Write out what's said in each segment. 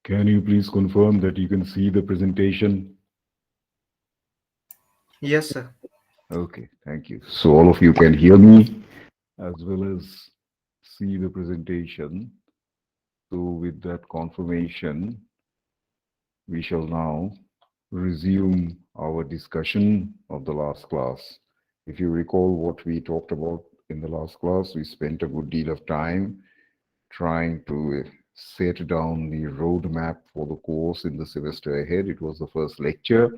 Can you please confirm that you can see the presentation? Yes, sir. Okay, thank you. So all of you can hear me as well as see the presentation. So with that confirmation, we shall now resume our discussion of the last class. If you recall what we talked about in the last class, we spent a good deal of time trying to set down the roadmap for the course in the semester ahead. It was the first lecture.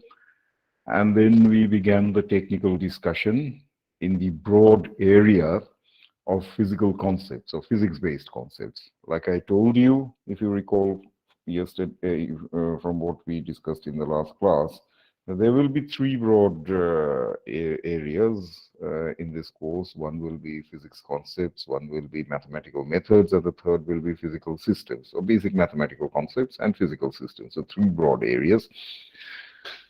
And then we began the technical discussion in the broad area of physical concepts or physics-based concepts. Like I told you, if you recall yesterday from what we discussed in the last class, there will be three broad areas in this course. One will be physics concepts, one will be mathematical methods, and the third will be physical systems, or basic mathematical concepts and physical systems. So three broad areas.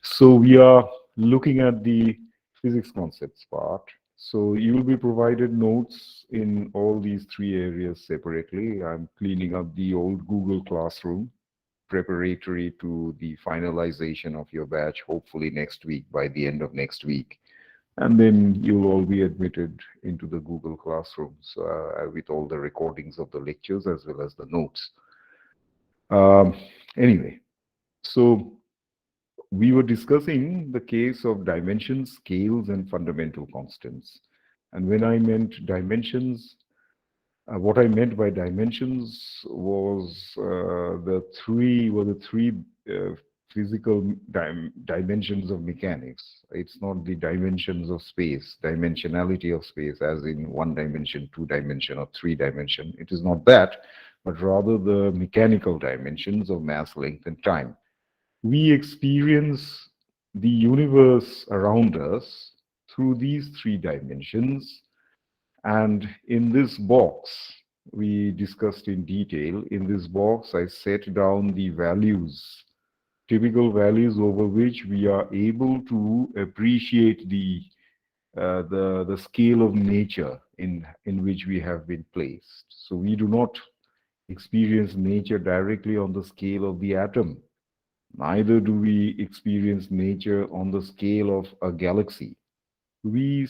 So we are looking at the physics concepts part. So you will be provided notes in all these three areas separately. I'm cleaning up the old Google Classroom preparatory to the finalization of your batch, hopefully next week, by the end of next week. And then you'll all be admitted into the Google Classrooms with all the recordings of the lectures as well as the notes. Anyway, so we were discussing the case of dimensions, scales, and fundamental constants. And when I meant dimensions, what I meant by dimensions was the three physical dimensions of mechanics. It's not the dimensions of space, dimensionality of space, as in one dimension, two dimension, or three dimension. It is not that, but rather the mechanical dimensions of mass, length, and time. We experience the universe around us through these three dimensions. And in this box, we discussed in detail, in this box, I set down the values, typical values over which we are able to appreciate the scale of nature in which we have been placed. So we do not experience nature directly on the scale of the atom. Neither do we experience nature on the scale of a galaxy. We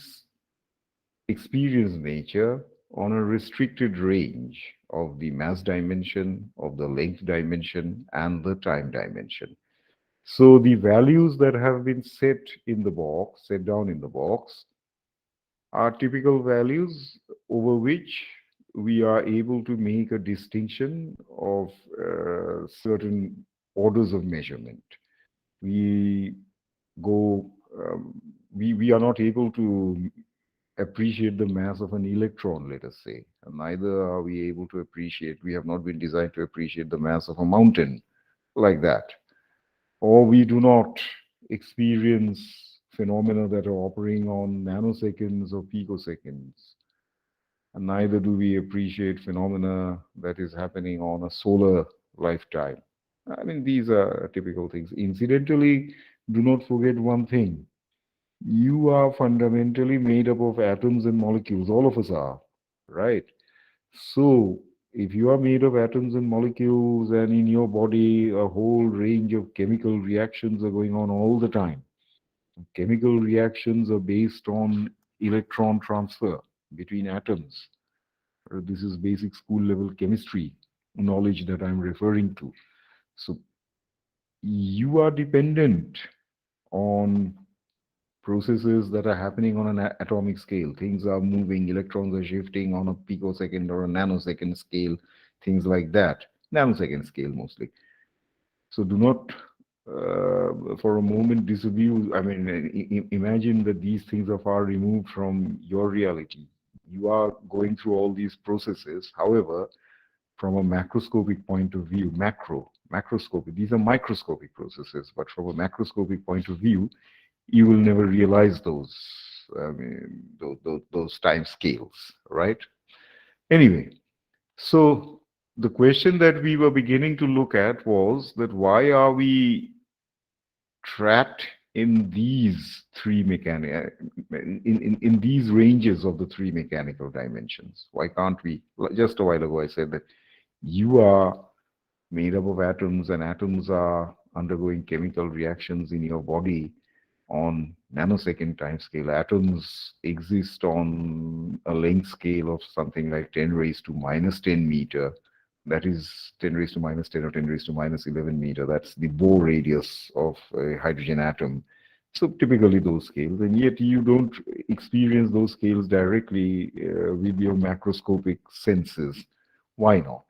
experience nature on a restricted range of the mass dimension, of the length dimension, and the time dimension. So the values that have been set in the box, set down in the box, are typical values over which we are able to make a distinction of certain orders of measurement. We go, we are not able to appreciate the mass of an electron, let us say, and neither are we able to appreciate, we have not been designed to appreciate the mass of a mountain like that. Or we do not experience phenomena that are operating on nanoseconds or picoseconds. And neither do we appreciate phenomena that is happening on a solar lifetime. I mean, these are typical things. Incidentally, do not forget one thing. You are fundamentally made up of atoms and molecules. All of us are, right? So, if you are made of atoms and molecules, and in your body, a whole range of chemical reactions are going on all the time. Chemical reactions are based on electron transfer between atoms. This is basic school level chemistry knowledge that I'm referring to. So, you are dependent on processes that are happening on an atomic scale. Things are moving, electrons are shifting on a picosecond or a nanosecond scale, things like that. Nanosecond scale mostly. So do not for a moment disabuse. I mean, imagine that these things are far removed from your reality. You are going through all these processes. However, from a macroscopic point of view, macroscopic, these are microscopic processes, but from a macroscopic point of view, you will never realize those, I mean, those time scales, right? Anyway, so the question that we were beginning to look at was that why are we trapped in these three in these ranges of the three mechanical dimensions? Why can't we? Just a while ago, I said that you are made up of atoms, and atoms are undergoing chemical reactions in your body on nanosecond time scale. Atoms exist on a length scale of something like 10 raised to minus 10 meter. That is 10 raised to minus 10 or 10 raised to minus 11 meter. That's the Bohr radius of a hydrogen atom. So typically those scales, and yet you don't experience those scales directly with your macroscopic senses. Why not?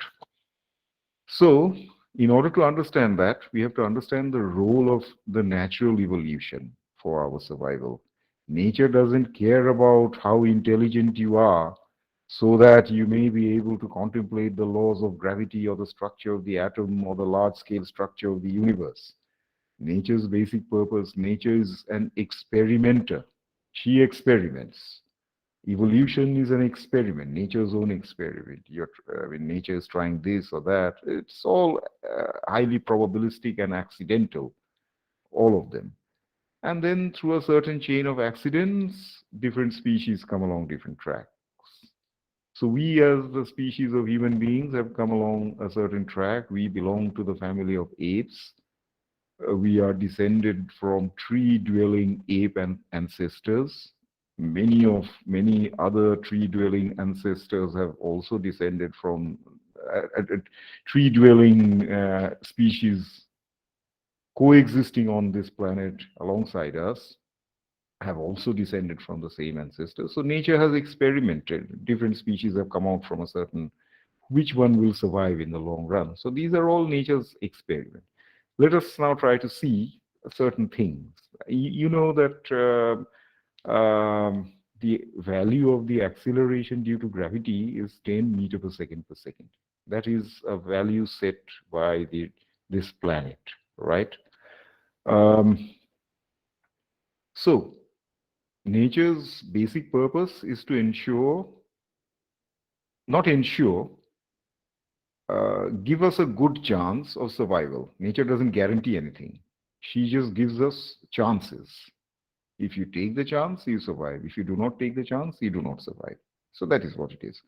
So, in order to understand that, we have to understand the role of the natural evolution for our survival. Nature doesn't care about how intelligent you are so that you may be able to contemplate the laws of gravity or the structure of the atom or the large scale structure of the universe. Nature's basic purpose, nature is an experimenter. She experiments. Evolution is an experiment, nature's own experiment. When nature is trying this or that, it's all highly probabilistic and accidental, all of them. And then through a certain chain of accidents, different species come along different tracks. So we as the species of human beings have come along a certain track. We belong to the family of apes. We are descended from tree-dwelling ape ancestors. Many other tree-dwelling ancestors have also descended from tree-dwelling species coexisting on this planet alongside us have also descended from the same ancestors. So nature has experimented. Different species have come out from a certain, which one will survive in the long run. So these are all nature's experiments. Let us now try to see certain things. You know that the value of the acceleration due to gravity is 10 meter per second per second. That is a value set by this planet, right? Um, so nature's basic purpose is to ensure, not ensure, give us a good chance of survival. Nature doesn't guarantee anything. She just gives us chances. If you take the chance, you survive. If you do not take the chance, you do not survive. So that is what it is.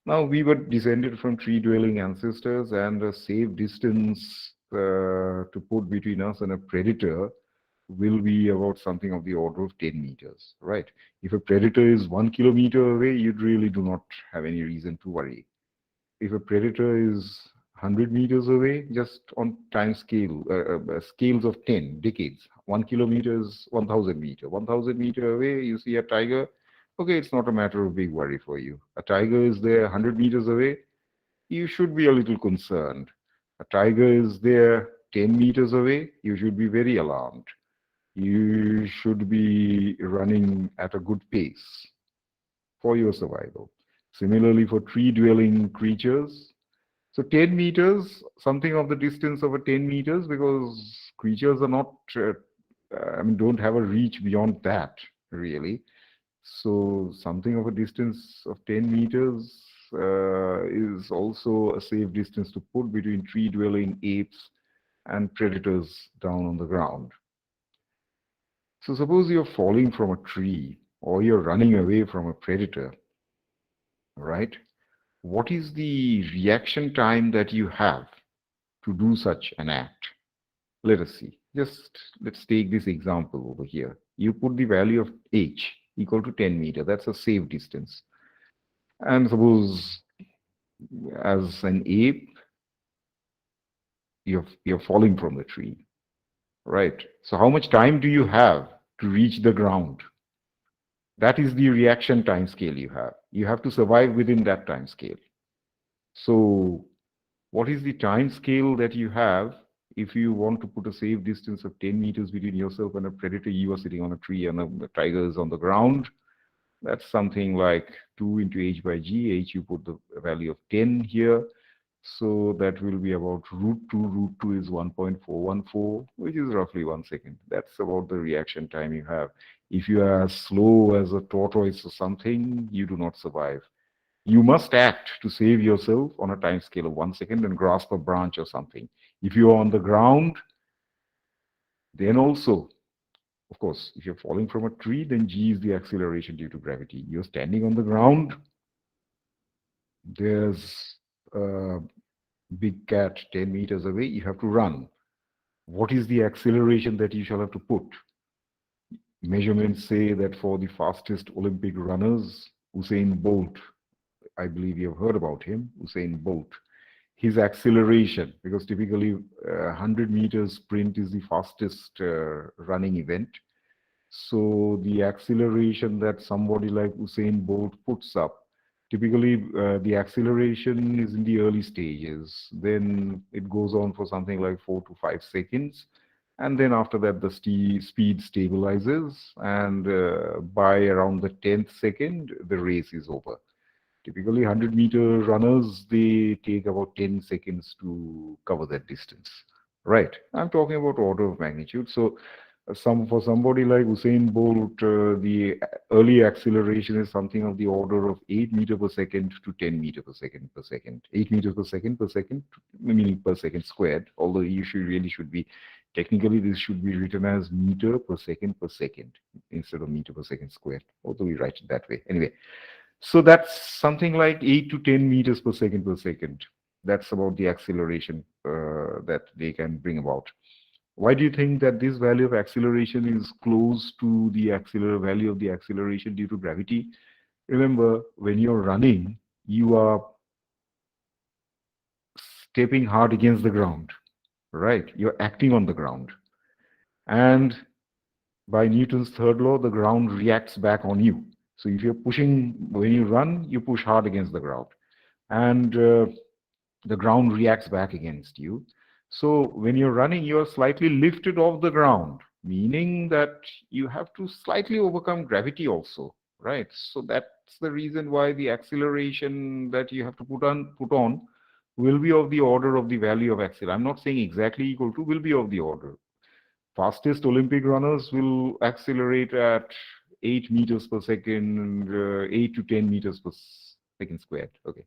Now, we were descended from tree-dwelling ancestors, and a safe distance to put between us and a predator will be about something of the order of 10 meters, right? If a predator is 1 kilometer away, you really do not have any reason to worry. If a predator is 100 meters away, just on time scale, scales of 10 decades, 1 kilometer is 1,000 meter. 1,000 meter away, you see a tiger. Okay, it's not a matter of big worry for you. A tiger is there 100 meters away, you should be a little concerned. A tiger is there 10 meters away, you should be very alarmed. You should be running at a good pace for your survival. Similarly, for tree-dwelling creatures, so 10 meters, something of the distance of a 10 meters, because creatures are not, don't have a reach beyond that, really. So something of a distance of 10 meters is also a safe distance to put between tree-dwelling apes and predators down on the ground. So suppose you're falling from a tree or you're running away from a predator, right? What is the reaction time that you have to do such an act? Let us see. Just let's take this example over here. You put the value of h equal to 10 meter. That's a safe distance. And suppose as an ape, you're falling from the tree, right? So how much time do you have to reach the ground? That is the reaction time scale you have. You have to survive within that time scale. So what is the time scale that you have if you want to put a safe distance of 10 meters between yourself and a predator? You are sitting on a tree and a tiger is on the ground. That's something like 2 into h by g. H, you put the value of 10 here. So that will be about root 2. Root 2 is 1.414, which is roughly 1 second. That's about the reaction time you have. If you are as slow as a tortoise or something, you do not survive. You must act to save yourself on a time scale of 1 second and grasp a branch or something. If you are on the ground, then also, of course, if you're falling from a tree, then g is the acceleration due to gravity. You're standing on the ground, there's big cat 10 meters away, you have to run. What is the acceleration that you shall have to put? Measurements say that for the fastest Olympic runners, Usain Bolt, I believe you have heard about him, Usain Bolt, his acceleration, because typically 100 meters sprint is the fastest running event. So the acceleration that somebody like Usain Bolt puts up, typically the acceleration is in the early stages. Then it goes on for something like 4 to 5 seconds. And then after that, the speed stabilizes. And by around the 10th second, the race is over. Typically, 100-meter runners, they take about 10 seconds to cover that distance. Right. I'm talking about order of magnitude. So for somebody like Usain Bolt, the early acceleration is something of the order of 8 meter per second to 10 meter per second per second. 8 meters per second, meaning per second squared, although you should be, technically this should be written as meter per second instead of meter per second squared, although we write it that way. Anyway, so that's something like 8 to 10 meters per second per second. That's about the acceleration that they can bring about. Why do you think that this value of acceleration is close to the value of the acceleration due to gravity? Remember, when you're running, you are stepping hard against the ground, right? You're acting on the ground. And by Newton's third law, the ground reacts back on you. So if you're pushing, when you run, you push hard against the ground. And the ground reacts back against you. So when you're running, you're slightly lifted off the ground, meaning that you have to slightly overcome gravity also, right? So that's the reason why the acceleration that you have to put on will be of the order of the value of acceleration. I'm not saying exactly equal to, will be of the order. Fastest Olympic runners will accelerate at 8 meters per second, 8 to 10 meters per second squared. Okay.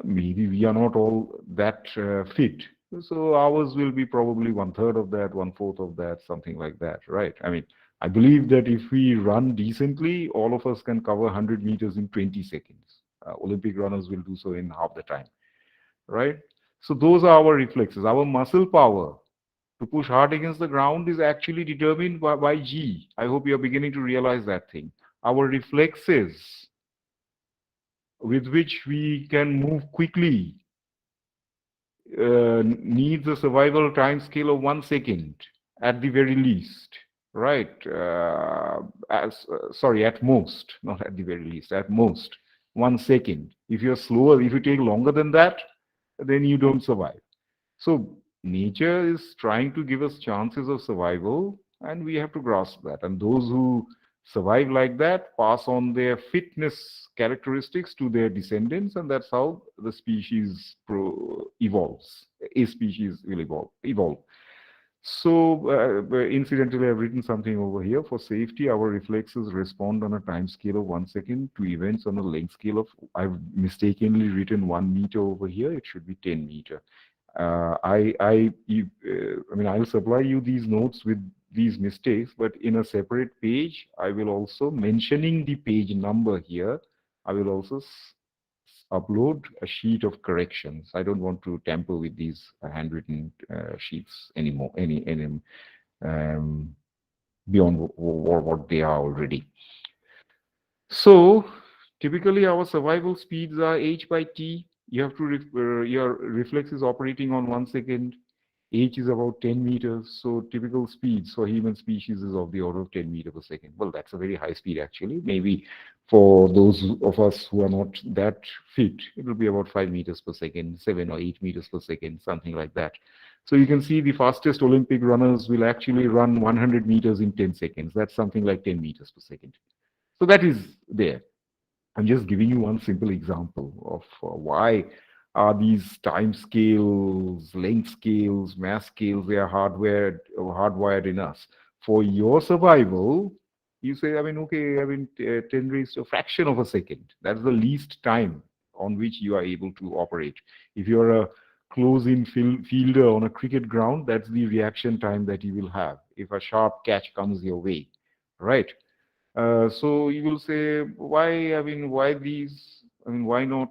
Maybe we are not all that fit. So ours will be probably one third of that, one fourth of that, something like that, right? I mean, I believe that if we run decently, all of us can cover 100 meters in 20 seconds. Olympic runners will do so in half the time, right? So those are our reflexes. Our muscle power to push hard against the ground is actually determined by G. I hope you're beginning to realize that thing. Our reflexes with which we can move quickly needs a survival time scale of 1 second at the very least, right? Sorry, at most, not at the very least, at most 1 second. If you're slower, if you take longer than that, then you don't survive. So nature is trying to give us chances of survival, and we have to grasp that. And those who survive like that pass on their fitness characteristics to their descendants, and that's how the species evolves. A species will evolve. So, incidentally, I've written something over here. For safety, our reflexes respond on a time scale of 1 second to events on a length scale of, I've mistakenly written 1 meter over here. It should be 10 meter. I mean, I'll supply you these notes with these mistakes, but in a separate page, I will also, mentioning the page number here, I will also upload a sheet of corrections. I don't want to tamper with these handwritten sheets anymore, um, beyond what they are already. So typically our survival speeds are h by t. You have to, your reflex is operating on 1 second. H is about 10 meters. So typical speeds for human species is of the order of 10 meters per second. Well, that's a very high speed actually. Maybe for those of us who are not that fit, it will be about 5 meters per second, 7 or 8 meters per second, something like that. So you can see the fastest Olympic runners will actually run 100 meters in 10 seconds. That's something like 10 meters per second. So that is there. I'm just giving you one simple example of why are these time scales, length scales, mass scales, they are hardwired in us. For your survival, you say, I mean, okay, I mean, 10 raised to a fraction of a second. That's the least time on which you are able to operate. If you're a close-in fielder on a cricket ground, that's the reaction time that you will have if a sharp catch comes your way, right? So you will say, why, I mean, why these, I mean, why not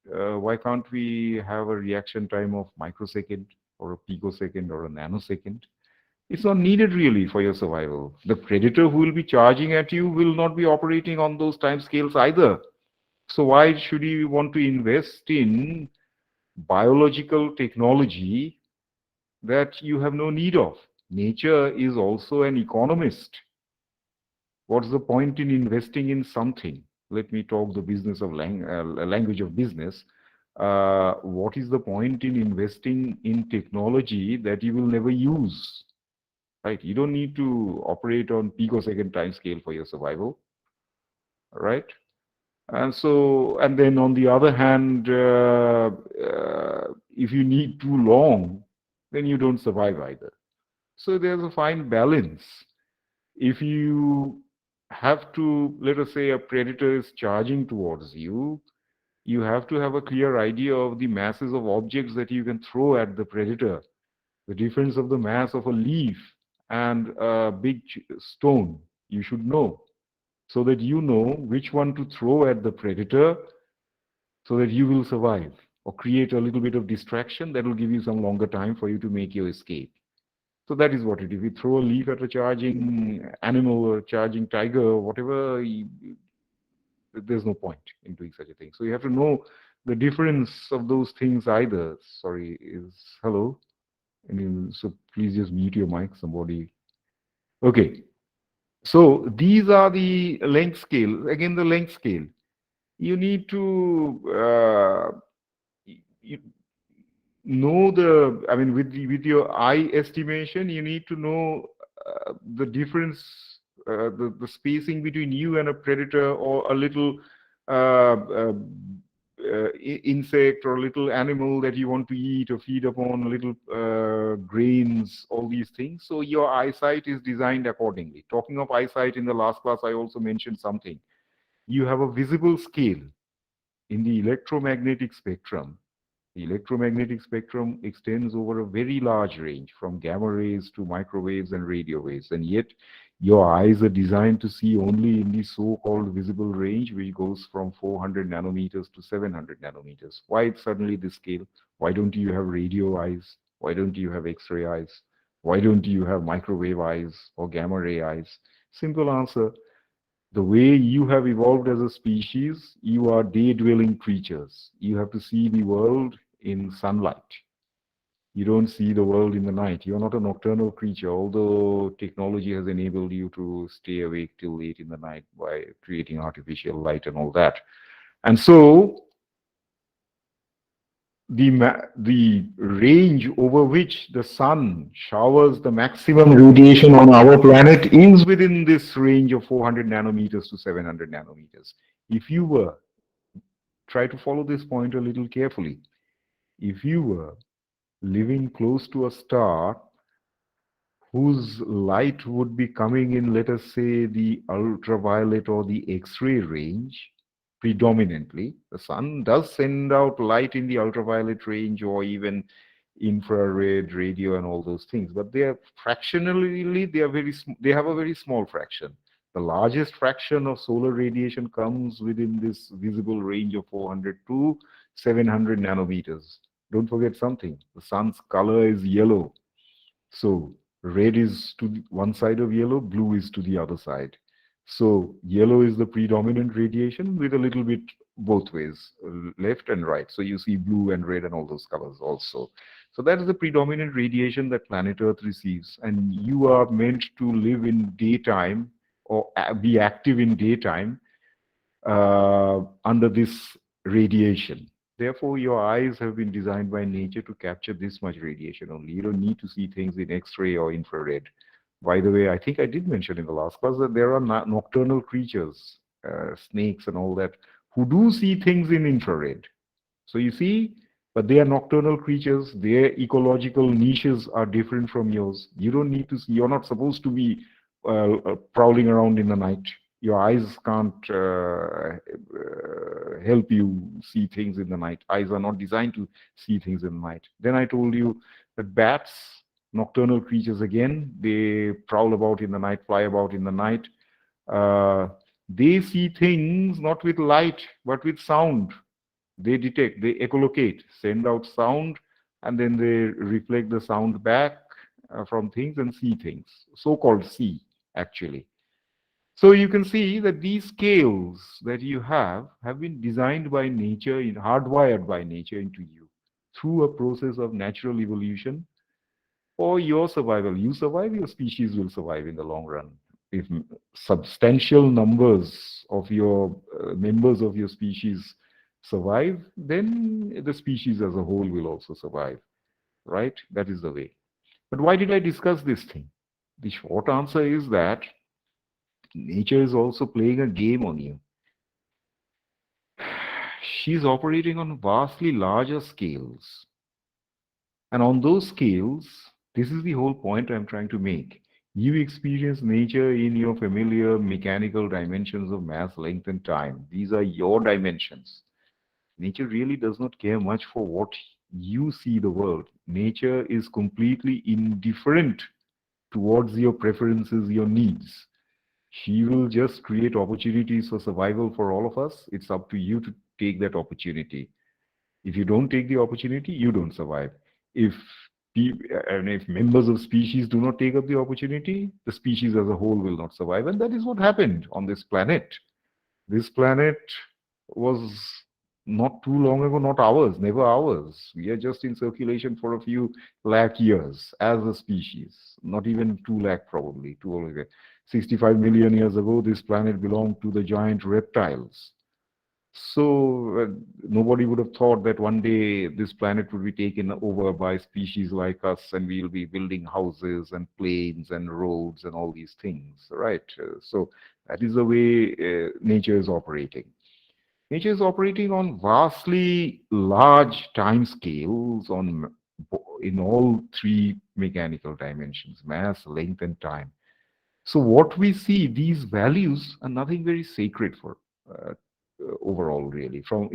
Why can't we have a reaction time of microsecond or a picosecond or a nanosecond? It's not needed really for your survival. The predator who will be charging at you will not be operating on those time scales either. So why should you want to invest in biological technology that you have no need of? Nature is also an economist. What's the point in investing in something? Let me talk the business of language of business. What is the point in investing in technology that you will never use? Right? You don't need to operate on picosecond time scale for your survival, right? And so, and then on the other hand, if you need too long, then you don't survive either. So there's a fine balance. If you have to, let us say a predator is charging towards you, you have to have a clear idea of the masses of objects that you can throw at the predator, the difference of the mass of a leaf and a big stone. You should know so that you know which one to throw at the predator so that you will survive, or create a little bit of distraction that will give you some longer time for you to make your escape. So that is what it is. If you throw a leaf at a charging animal or a charging tiger or whatever, there's no point in doing such a thing. So you have to know the difference of those things either. Sorry, is hello? So please just mute your mic, somebody. Okay. So these are the length scale. Again, the length scale. You need to you know I mean, with your eye estimation, you need to know the difference, the spacing between you and a predator or a little uh, uh, insect or a little animal that you want to eat or feed upon, little grains, all these things. So your eyesight is designed accordingly. Talking of eyesight, in the last class, I also mentioned something. You have a visible scale in the electromagnetic spectrum. The electromagnetic spectrum extends over a very large range, from gamma rays to microwaves and radio waves, and yet your eyes are designed to see only in the so-called visible range, which goes from 400 nanometers to 700 nanometers. Why suddenly this scale? Why don't you have radio eyes? Why don't you have X-ray eyes? Why don't you have microwave eyes or gamma ray eyes? Simple answer: the way you have evolved as a species, you are day-dwelling creatures. You have to see the world in sunlight. You don't see the world in the night. You're not a nocturnal creature, although technology has enabled you to stay awake till late in the night by creating artificial light and all that. And so the range over which the sun showers the maximum radiation on our planet is within this range of 400 nanometers to 700 nanometers. If you were, try to follow this point a little carefully. If you were living close to a star whose light would be coming in, let us say, the ultraviolet or the X-ray range, predominantly. The sun does send out light in the ultraviolet range or even infrared, radio, and all those things, but they are fractionally, they have a very small fraction. The largest fraction of solar radiation comes within this visible range of 400 to 700 nanometers. Don't forget something: the sun's color is yellow. So red is to one side of yellow, blue is to the other side. So yellow is the predominant radiation with a little bit both ways, left and right. So you see blue and red and all those colors also. So that is the predominant radiation that planet Earth receives. And you are meant to live in daytime or be active in daytime under this radiation. Therefore, your eyes have been designed by nature to capture this much radiation only. You don't need to see things in X-ray or infrared. By the way, I think I did mention in the last class that there are nocturnal creatures, snakes and all that, who do see things in infrared. So you see, but they are nocturnal creatures. Their ecological niches are different from yours. You don't need to see, you're not supposed to be prowling around in the night. Your eyes can't help you see things in the night. Eyes are not designed to see things in the night. Then I told you that bats, nocturnal creatures again, they prowl about in the night, fly about in the night. They see things not with light, but with sound. They detect, they echolocate, send out sound, and then they reflect the sound back from things and see things, so-called see, actually. So you can see that these scales that you have been designed by nature, hardwired by nature into you through a process of natural evolution for your survival. You survive, your species will survive in the long run. If substantial numbers of your members of your species survive, then the species as a whole will also survive, right? That is the way. But why did I discuss this thing? The short answer is that nature is also playing a game on you. She's operating on vastly larger scales. And on those scales, this is the whole point I'm trying to make. You experience nature in your familiar mechanical dimensions of mass, length, and time. These are your dimensions. Nature really does not care much for what you see the world. Nature is completely indifferent towards your preferences, your needs. She will just create opportunities for survival for all of us. It's up to you to take that opportunity. If you don't take the opportunity, you don't survive. If and if members of species do not take up the opportunity, the species as a whole will not survive. And that is what happened on this planet. This planet was not too long ago, not ours, never ours. We are just in circulation for a few lakh years as a species, not even 2 lakh probably, 65 million years ago, this planet belonged to the giant reptiles. So nobody would have thought that one day this planet would be taken over by species like us, and we'll be building houses and planes and roads and all these things, right? So that is the way nature is operating. Nature is operating on vastly large time scales in all three mechanical dimensions: mass, length, and time. So what we see, these values are nothing very sacred for overall, really. From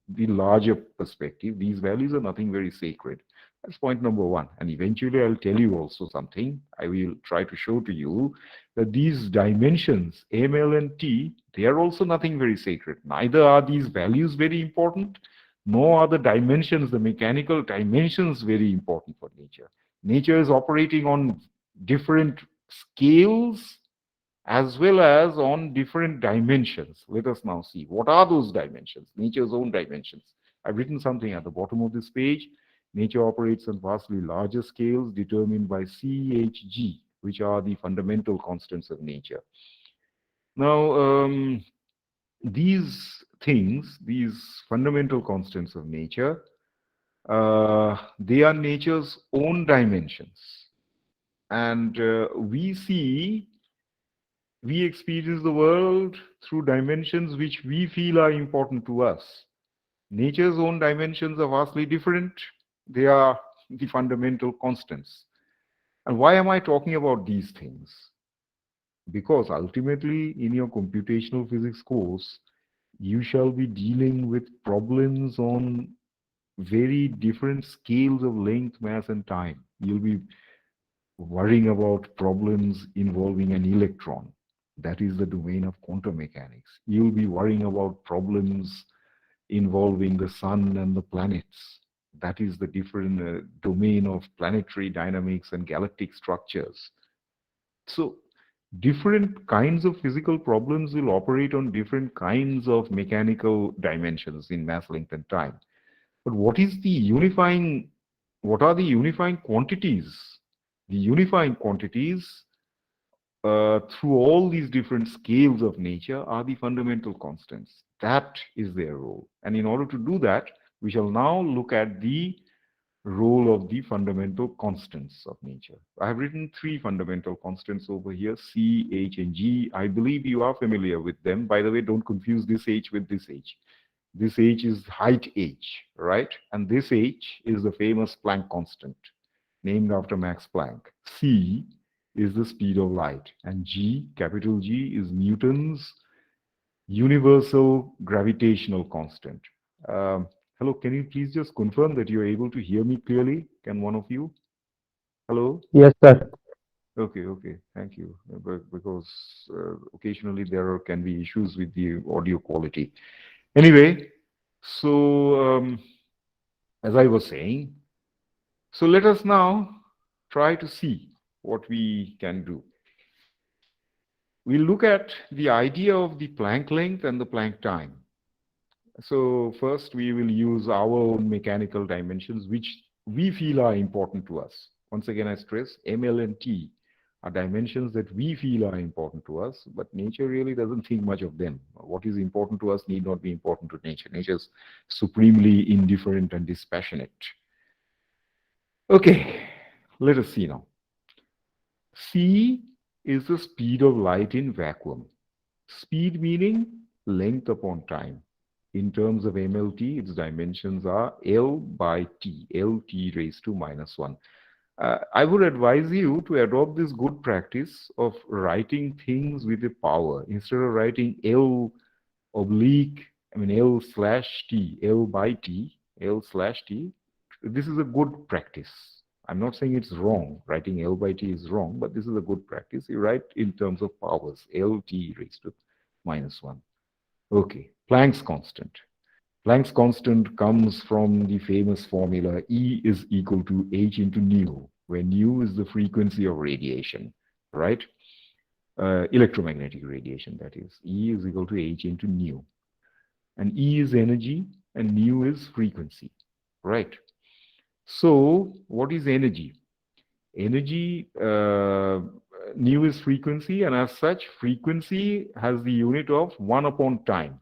the larger perspective, these values are nothing very sacred. That's point number one. And eventually, I'll tell you also something. I will try to show to you that these dimensions, M, L, and T, they are also nothing very sacred. Neither are these values very important, nor are the dimensions, the mechanical dimensions, very important for nature. Nature is operating on different scales as well as on different dimensions. Let us now see what are those dimensions, nature's own dimensions. I've written something at the bottom of this page. Nature operates on vastly larger scales determined by CHG, which are the fundamental constants of nature. Now, these things, these fundamental constants of nature, they are nature's own dimensions. And we experience the world through dimensions which we feel are important to us. Nature's own dimensions are vastly different. They are the fundamental constants. And why am I talking about these things? Because ultimately, in your computational physics course, you shall be dealing with problems on very different scales of length, mass, and time. You'll be worrying about problems involving an electron. That is the domain of quantum mechanics. You'll be worrying about problems involving the sun and the planets. That is the different domain of planetary dynamics and galactic structures. So, different kinds of physical problems will operate on different kinds of mechanical dimensions in mass, length, and time. But what are the unifying quantities? The unifying quantities through all these different scales of nature are the fundamental constants. That is their role. And in order to do that, we shall now look at the role of the fundamental constants of nature. I have written three fundamental constants over here, C, H, and G. I believe you are familiar with them. By the way, don't confuse this H with this H. This H is height H, right? And this H is the famous Planck constant, named after Max Planck. C is the speed of light, and G, capital G, is Newton's universal gravitational constant. Hello, can you please just confirm that you're able to hear me clearly? Can one of you? Hello? Yes, sir. Okay, okay, thank you. Because occasionally there can be issues with the audio quality. Anyway, so as I was saying, so let us now try to see what we can do. We'll look at the idea of the Planck length and the Planck time. So first we will use our own mechanical dimensions, which we feel are important to us. Once again, I stress ML and T are dimensions that we feel are important to us, but nature really doesn't think much of them. What is important to us need not be important to nature. Nature is supremely indifferent and dispassionate. Okay, let us see now. C is the speed of light in vacuum. Speed meaning length upon time. In terms of MLT, its dimensions are L by T, LT raised to -1. I would advise you to adopt this good practice of writing things with a power. Instead of writing L oblique, L slash T, L by T, L slash T, this is a good practice. I'm not saying it's wrong. Writing L by T is wrong, but this is a good practice. You write in terms of powers, LT raised to -1. Okay, Planck's constant. Planck's constant comes from the famous formula E is equal to h into nu, where nu is the frequency of radiation, right? Electromagnetic radiation, that is. E is equal to h into nu. And E is energy and nu is frequency, right? So what is energy? Energy, nu is frequency, and as such, frequency has the unit of 1 upon time.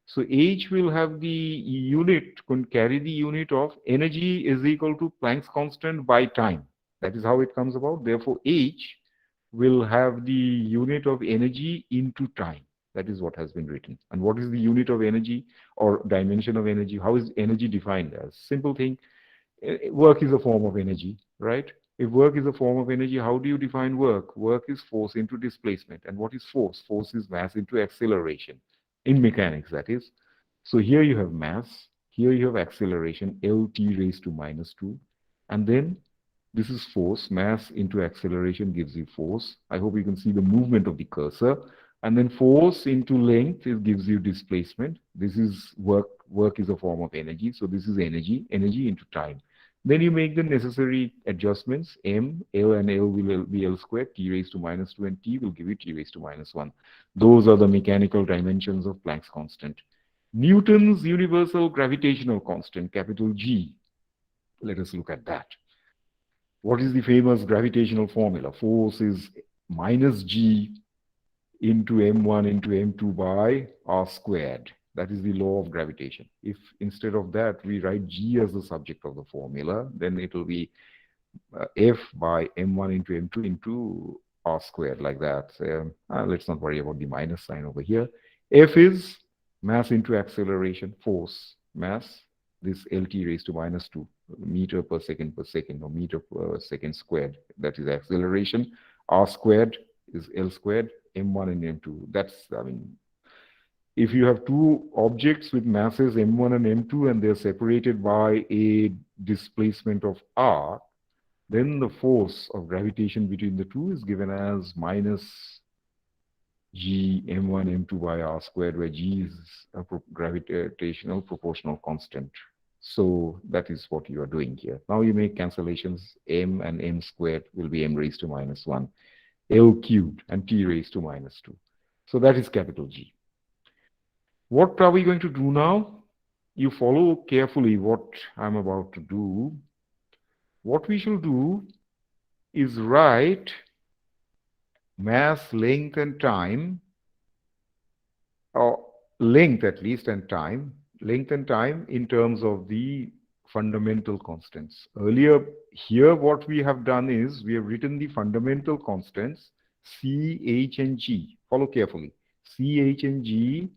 So H will have the unit, can carry the unit of energy is equal to Planck's constant by time. That is how it comes about. Therefore, H will have the unit of energy into time. That is what has been written. And what is the unit of energy or dimension of energy? How is energy defined as? Simple thing. Work is a form of energy, right? If work is a form of energy, how do you define work? Work is force into displacement. And what is force? Force is mass into acceleration. In mechanics, that is. So here you have mass, here you have acceleration, LT raised to -2. And then this is force, mass into acceleration gives you force. I hope you can see the movement of the cursor. And then force into length, it gives you displacement. This is work. Work is a form of energy. So this is energy, energy into time. Then you make the necessary adjustments. M, L, and L will be L squared, T raised to -2, and T will give you T raised to -1. Those are the mechanical dimensions of Planck's constant. Newton's universal gravitational constant, capital G. Let us look at that. What is the famous gravitational formula? Force is minus G into M1 into M2 by R squared. That is the law of gravitation. If instead of that we write G as the subject of the formula, then it will be F by M1 into M2 into R squared, like that. Let's not worry about the minus sign over here. F is mass into acceleration, force, mass, this LT raised to -2, meter per second, or meter per second squared. That is acceleration. R squared is L squared, M1 and M2. That's, if you have two objects with masses M1 and M2 and they're separated by a displacement of R, then the force of gravitation between the two is given as minus G M1 M2 by R squared, where G is a gravitational proportional constant. So that is what you are doing here. Now you make cancellations. M and M squared will be M raised to -1. L cubed and T raised to -2. So that is capital G. What are we going to do now? You follow carefully what I'm about to do. What we shall do is write mass, length, and time, or length at least and time, in terms of the fundamental constants. Earlier, here what we have done is we have written the fundamental constants C, H, and G. Follow carefully. C, H, and G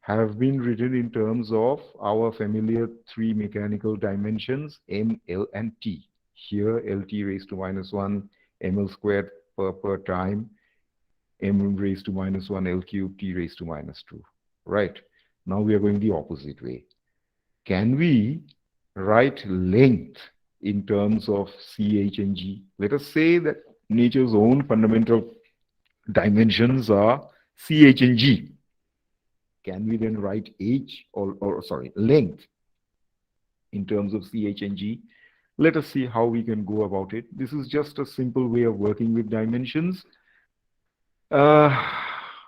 have been written in terms of our familiar three mechanical dimensions, M, L, and T. Here, LT raised to -1, ml squared per time, m raised to -1, L cubed, T raised to -2. Right. Now we are going the opposite way. Can we write length in terms of C, H, and G? Let us say that nature's own fundamental dimensions are C, H, and G. can we then write h or sorry, length in terms of ch and g? Let us see how we can go about it. This is just a simple way of working with dimensions.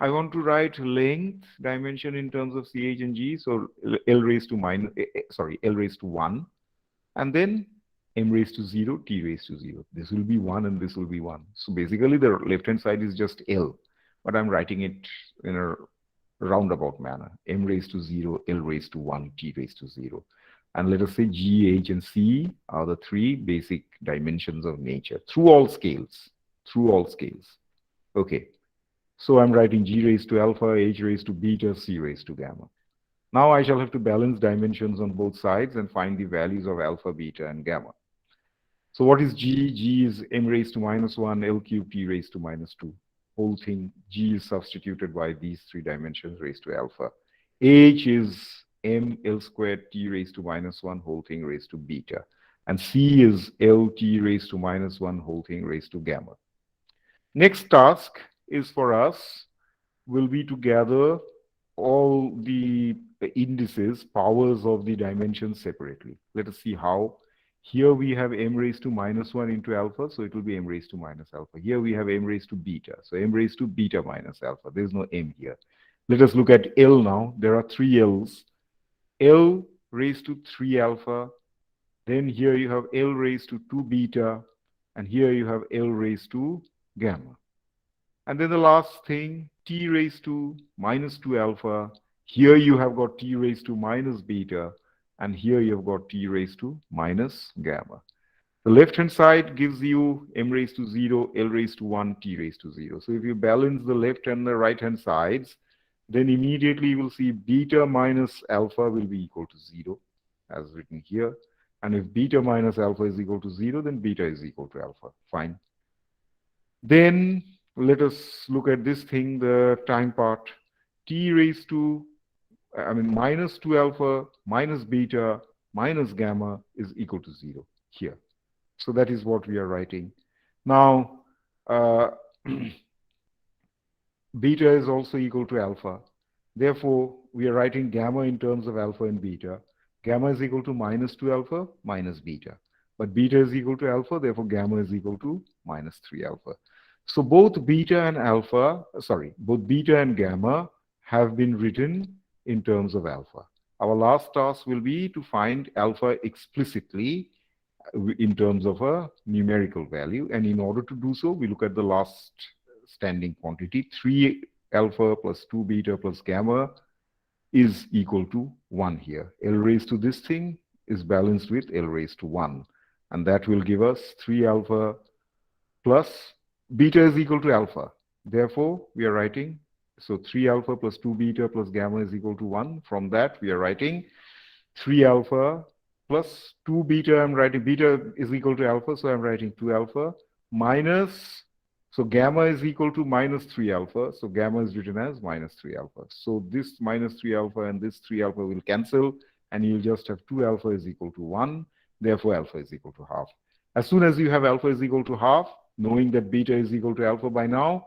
I want to write length dimension in terms of ch and g, so l raised to l raised to 1, and then m raised to 0, t raised to 0. This will be 1 and this will be 1. So basically the left hand side is just l, but I'm writing it in a roundabout manner. M raised to 0, l raised to 1, t raised to 0. And let us say g, h, and c are the three basic dimensions of nature through all scales. Through all scales. Okay. So I'm writing g raised to alpha, h raised to beta, c raised to gamma. Now I shall have to balance dimensions on both sides and find the values of alpha, beta, and gamma. So what is g? G is m raised to minus 1, l cubed, t raised to minus 2. Whole thing, g is substituted by these three dimensions raised to alpha. H is m l squared t raised to minus 1, whole thing raised to beta. And c is l t raised to minus 1, whole thing raised to gamma. Next task is for us will be to gather all the indices, powers of the dimensions separately. Let us see how. Here we have m raised to minus 1 into alpha, so it will be m raised to minus alpha. Here we have m raised to beta, so m raised to beta minus alpha. There is no m here. Let us look at L now. There are three L's. L raised to 3 alpha. Then here you have L raised to 2 beta. And here you have L raised to gamma. And then the last thing, t raised to minus 2 alpha. Here you have got t raised to minus beta. And here you have got t raised to minus gamma. The left-hand side gives you m raised to 0, l raised to 1, t raised to 0. So if you balance the left and the right-hand sides, then immediately you will see beta minus alpha will be equal to 0, as written here. And if beta minus alpha is equal to 0, then beta is equal to alpha. Fine. Then let us look at this thing, the time part. T raised to, minus 2 alpha minus beta minus gamma is equal to 0 here. So that is what we are writing. Now, beta is also equal to alpha. Therefore, we are writing gamma in terms of alpha and beta. Gamma is equal to minus 2 alpha minus beta. But beta is equal to alpha, therefore gamma is equal to minus 3 alpha. So both beta and gamma have been written in terms of alpha. Our last task will be to find alpha explicitly in terms of a numerical value. And in order to do so, we look at the last standing quantity. 3 alpha plus 2 beta plus gamma is equal to 1 here. L raised to this thing is balanced with L raised to 1. And that will give us 3 alpha plus beta is equal to alpha. Therefore, we are writing, so 3 alpha plus 2 beta plus gamma is equal to 1. From that, we are writing 3 alpha plus 2 beta. I'm writing beta is equal to alpha, so I'm writing 2 alpha minus, so gamma is equal to minus 3 alpha. So gamma is written as minus 3 alpha. So this minus 3 alpha and this 3 alpha will cancel, and you'll just have 2 alpha is equal to 1. Therefore, alpha is equal to half. As soon as you have alpha is equal to half, knowing that beta is equal to alpha by now,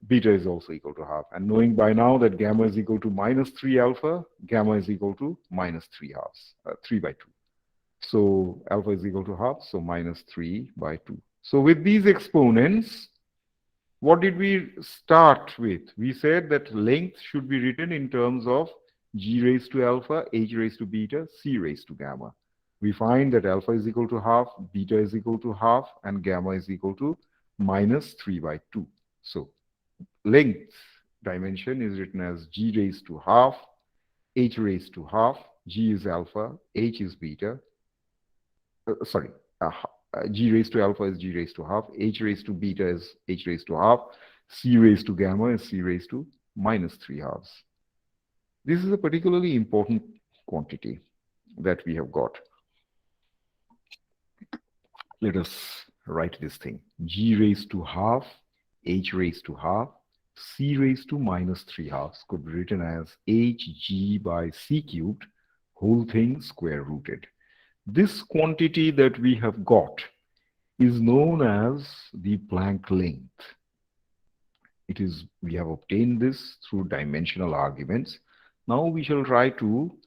beta is also equal to half. And knowing by now that gamma is equal to minus 3 alpha, gamma is equal to minus 3 halves, 3 by 2. So alpha is equal to half, so minus 3 by 2. So with these exponents, what did we start with? We said that length should be written in terms of g raised to alpha, h raised to beta, c raised to gamma. We find that alpha is equal to half, beta is equal to half, and gamma is equal to minus 3 by 2. So length dimension is written as g raised to half, h raised to half, g is alpha, h is beta. G raised to alpha is g raised to half, h raised to beta is h raised to half, c raised to gamma is c raised to minus 3 halves. This is a particularly important quantity that we have got. Let us write this thing. G raised to half, h raised to half, c raised to minus 3 halves could be written as hg by c cubed, whole thing square rooted. This quantity that we have got is known as the Planck length. We have obtained this through dimensional arguments. Now we shall try to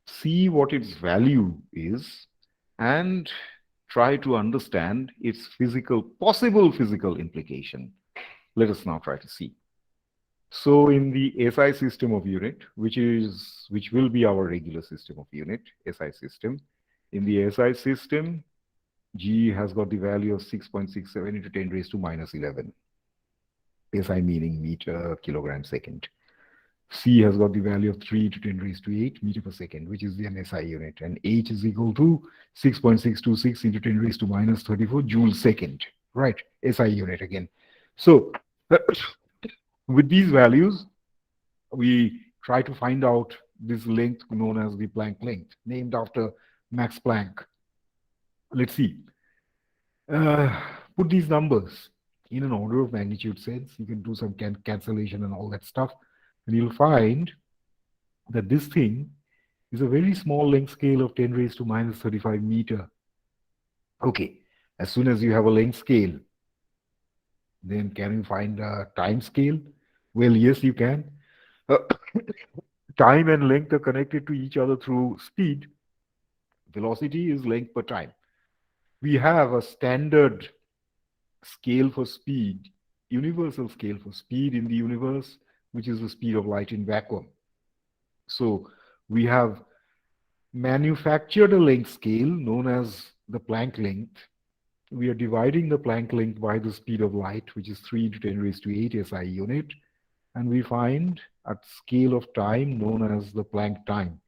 see what its value is and try to understand its possible physical implication. Let us now try to see. So in the SI system of unit, which will be our regular system of unit, SI system, in the SI system, G has got the value of 6.67 into 10 raised to minus 11. SI meaning meter, kilogram, second. C has got the value of 3 to 10 raised to 8 meter per second, which is the SI unit. And H is equal to 6.626 into 10 raised to minus 34 joule second, right? SI unit again. So with these values, we try to find out this length known as the Planck length, named after Max Planck. Let's see. Put these numbers in an order of magnitude sense. You can do some cancellation and all that stuff. And you'll find that this thing is a very small length scale of 10 raised to minus 35 meter. Okay, as soon as you have a length scale, then can you find a time scale? Well, yes, you can. Time and length are connected to each other through speed. Velocity is length per time. We have a standard scale for speed, universal scale for speed in the universe, which is the speed of light in vacuum. So we have manufactured a length scale known as the Planck length. We are dividing the Planck length by the speed of light, which is 3 to 10 raised to 8 SI unit. And we find a scale of time known as the Planck time.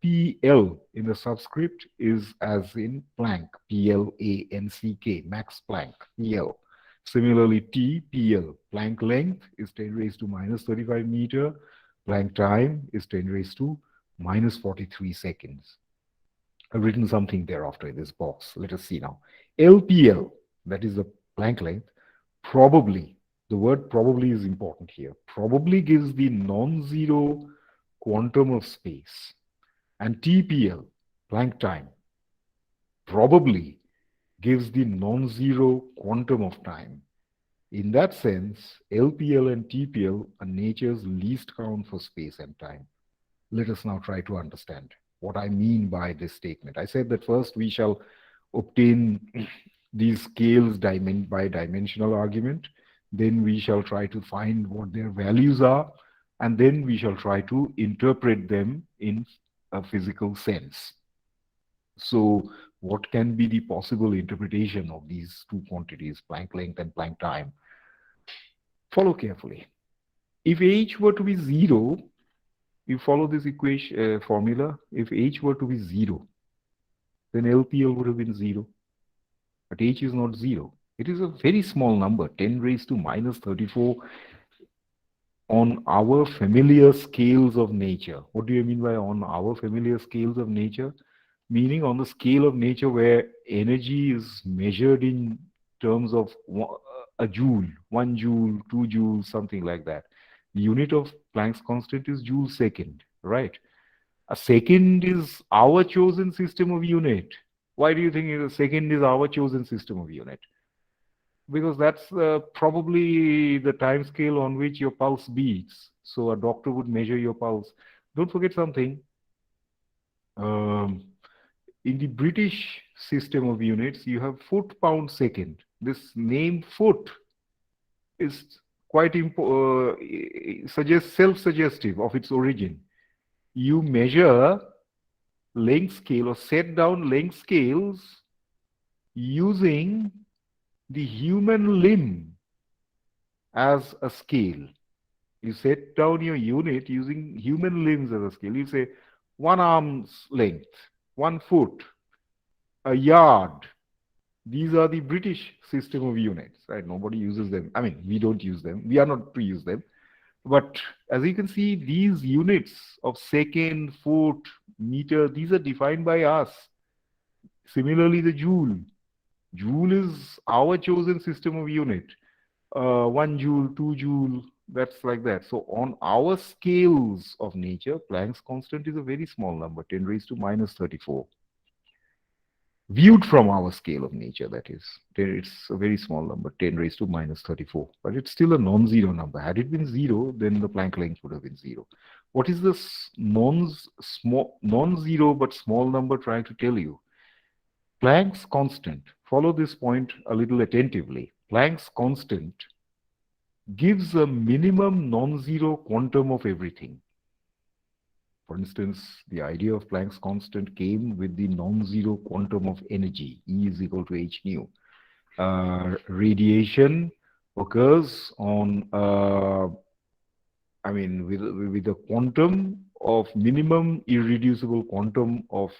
PL in the subscript is as in Planck, P-L-A-N-C-K, Max Planck, PL. Similarly, T, PL, Planck length is 10 raised to minus 35 meter. Planck time is 10 raised to minus 43 seconds. I've written something thereafter in this box. Let us see now. LPL, that is the Planck length, probably, the word probably is important here, probably gives the non-zero quantum of space. And TPL, Planck time, probably gives the non-zero quantum of time. In that sense, LPL and TPL are nature's least count for space and time. Let us now try to understand what I mean by this statement. I said that first we shall obtain these scales by dimensional argument. Then we shall try to find what their values are. And then we shall try to interpret them in a physical sense. So what can be the possible interpretation of these two quantities, Planck length and Planck time? Follow carefully. If H were to be 0, you follow this equation formula. If H were to be 0, then LPL would have been 0. But H is not 0. It is a very small number, 10 raised to minus 34 on our familiar scales of nature. What do you mean by on our familiar scales of nature? Meaning on the scale of nature where energy is measured in terms of a joule, 1 joule, 2 joules, something like that. The unit of Planck's constant is joule second, right? A second is our chosen system of unit. Why do you think a second is our chosen system of unit? Because that's probably the time scale on which your pulse beats. So a doctor would measure your pulse. Don't forget something. In the British system of units, you have foot pound second. This name foot is quite self-suggestive of its origin. You measure length scale or set down length scales using the human limb as a scale. You set down your unit using human limbs as a scale. You say 1 arm's length, 1 foot, a yard. These are the British system of units, right? Nobody uses them. I mean, we don't use them. We are not to use them. But as you can see, these units of second, foot, meter, these are defined by us. Similarly, the joule. Joule is our chosen system of unit. 1 joule, 2 joule, that's like that. So on our scales of nature, Planck's constant is a very small number, 10 raised to minus 34. Viewed from our scale of nature, that is. It's a very small number, 10 raised to minus 34. But it's still a non-zero number. Had it been zero, then the Planck length would have been zero. What is this non-zero but small number trying to tell you? Planck's constant, follow this point a little attentively. Planck's constant gives a minimum non-zero quantum of everything. For instance, the idea of Planck's constant came with the non-zero quantum of energy, E is equal to h nu. Radiation occurs on, with a quantum of minimum irreducible quantum of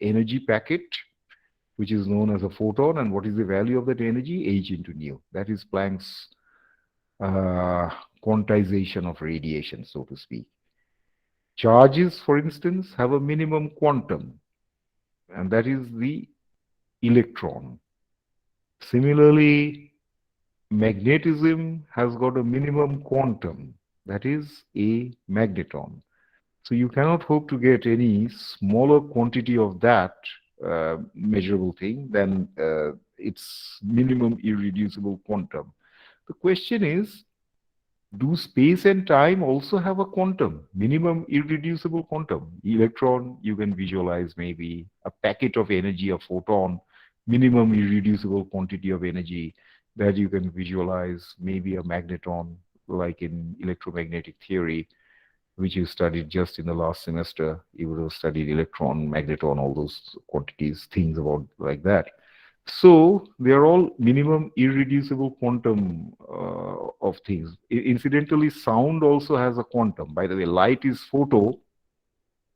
energy packet, which is known as a photon. And what is the value of that energy? H into nu. That is Planck's quantization of radiation, so to speak. Charges, for instance, have a minimum quantum, and that is the electron. Similarly, magnetism has got a minimum quantum, that is a magneton. So you cannot hope to get any smaller quantity of that measurable thing than its minimum irreducible quantum. The question is, do space and time also have a quantum, minimum irreducible quantum? Electron, you can visualize maybe a packet of energy, a photon, minimum irreducible quantity of energy that you can visualize, maybe a magneton, like in electromagnetic theory, which you studied just in the last semester. You would have studied electron, magneton, all those quantities, things about like that. So they are all minimum irreducible quantum of things. Incidentally, sound also has a quantum. By the way, light is photo,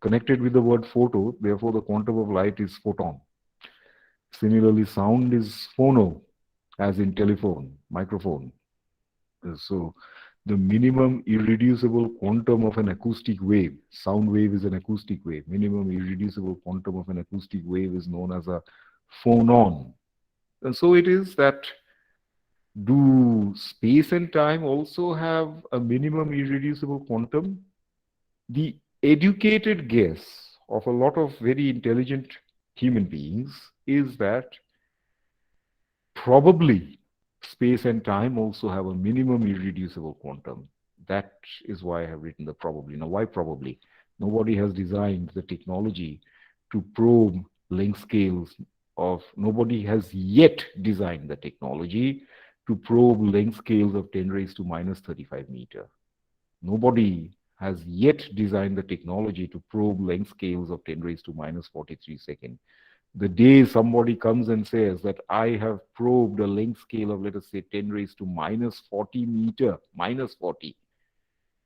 connected with the word photo. Therefore, the quantum of light is photon. Similarly, sound is phono, as in telephone, microphone. So the minimum irreducible quantum of an acoustic wave, sound wave is an acoustic wave. Minimum irreducible quantum of an acoustic wave is known as a phonon. And so it is that, do space and time also have a minimum irreducible quantum? The educated guess of a lot of very intelligent human beings is that probably space and time also have a minimum irreducible quantum. That is why I have written the probably. Now, why probably? Nobody has designed the technology to probe length scales of, nobody has yet designed the technology to probe length scales of 10 raised to minus 35 meter. Nobody has yet designed the technology to probe length scales of 10 raised to minus 43 second. The day somebody comes and says that I have probed a length scale of, let us say, 10 raised to minus 40 meter, minus 40,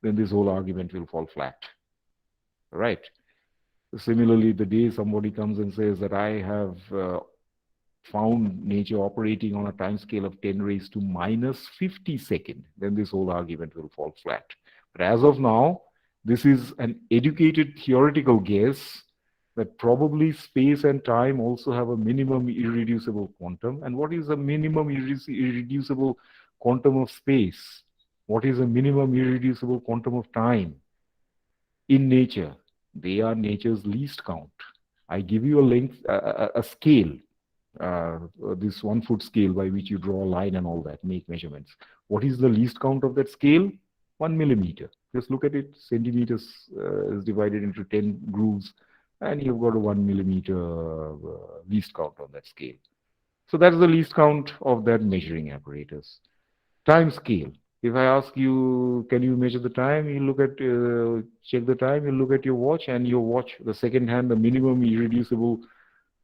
then this whole argument will fall flat. Right? Similarly, the day somebody comes and says that I have found nature operating on a time scale of 10 raised to minus 50 second, then this whole argument will fall flat. But as of now, this is an educated theoretical guess that probably space and time also have a minimum irreducible quantum. And what is a minimum irreducible quantum of space? What is a minimum irreducible quantum of time? In nature, they are nature's least count. I give you a length, a scale, this 1 foot scale by which you draw a line and all that, make measurements. What is the least count of that scale? 1 millimeter. Just look at it. Centimeters is divided into 10 grooves, and you've got a 1 millimeter least count on that scale. So that's the least count of that measuring apparatus. Time scale. If I ask you, can you measure the time? You look at, check the time, you look at your watch, and your watch, the second hand, the minimum irreducible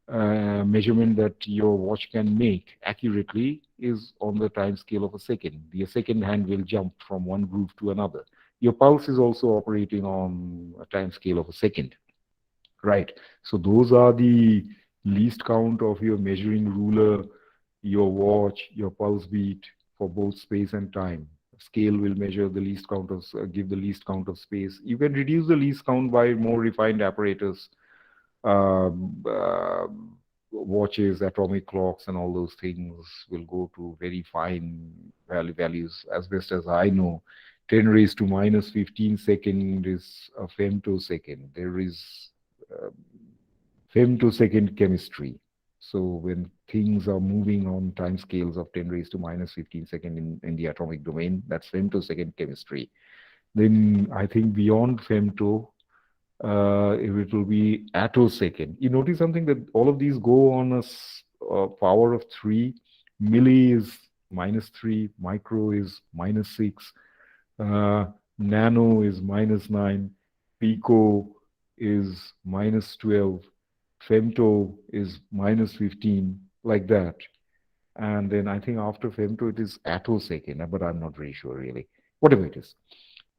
measurement that your watch can make accurately is on the time scale of a second. The second hand will jump from one groove to another. Your pulse is also operating on a time scale of a second. Right. So those are the least count of your measuring ruler, your watch, your pulse beat for both space and time. Scale will measure the least count of, give the least count of space. You can reduce the least count by more refined apparatus, watches, atomic clocks, and all those things will go to very fine values. As best as I know, 10 raised to minus 15 second is a femtosecond. There is femtosecond chemistry. So when things are moving on time scales of 10 raised to minus 15 second in the atomic domain, that's femtosecond chemistry. Then I think beyond femto, if it will be attosecond. You notice something that all of these go on a power of 3. Milli is -3, micro is -6, uh, nano is -9, pico is -12, femto is -15, like that. And then I think after femto it is attosecond, but I'm not very sure really. Whatever it is.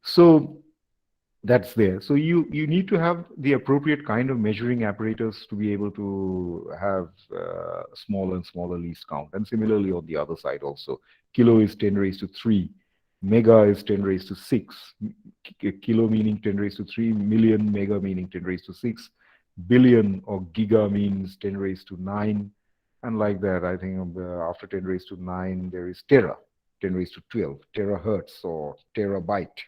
So that's there. So you need to have the appropriate kind of measuring apparatus to be able to have smaller and smaller least count. And similarly on the other side also, kilo is 10 raised to 3, mega is 10 raised to 6, kilo meaning 10 raised to 3, million, mega meaning 10 raised to 6, billion or giga means 10 raised to 9, and like that. I think after 10 raised to 9 there is tera, 10 raised to 12, terahertz or terabyte,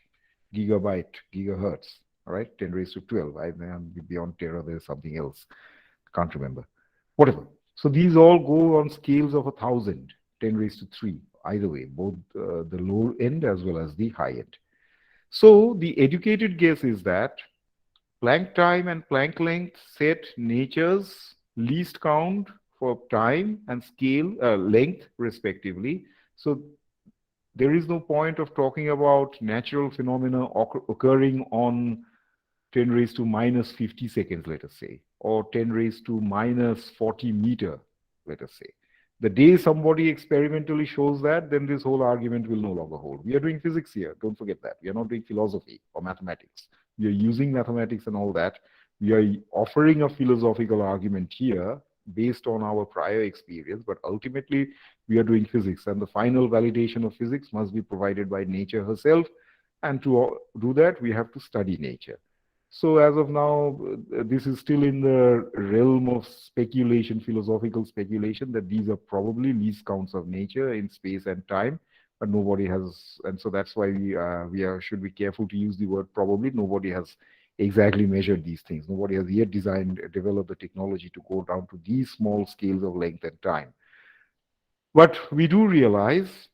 gigabyte, gigahertz, all right, 10 raised to 12. Beyond tera, there's something else. Can't remember. Whatever. So these all go on scales of 1,000, 10 raised to 3, either way, both the low end as well as the high end. So the educated guess is that Planck time and Planck length set nature's least count for time and scale length respectively. So there is no point of talking about natural phenomena occurring on 10 raised to minus 50 seconds, let us say, or 10 raised to minus 40 meter, let us say. The day somebody experimentally shows that, then this whole argument will no longer hold. We are doing physics here. Don't forget that. We are not doing philosophy or mathematics. We are using mathematics and all that. We are offering a philosophical argument here based on our prior experience, but ultimately we are doing physics, and the final validation of physics must be provided by nature herself. And to do that, we have to study nature. So as of now, this is still in the realm of speculation, philosophical speculation, that these are probably least counts of nature in space and time, but nobody has, and so that's why should be careful to use the word probably. Nobody has exactly measured these things. Nobody has yet developed the technology to go down to these small scales of length and time. But we do realize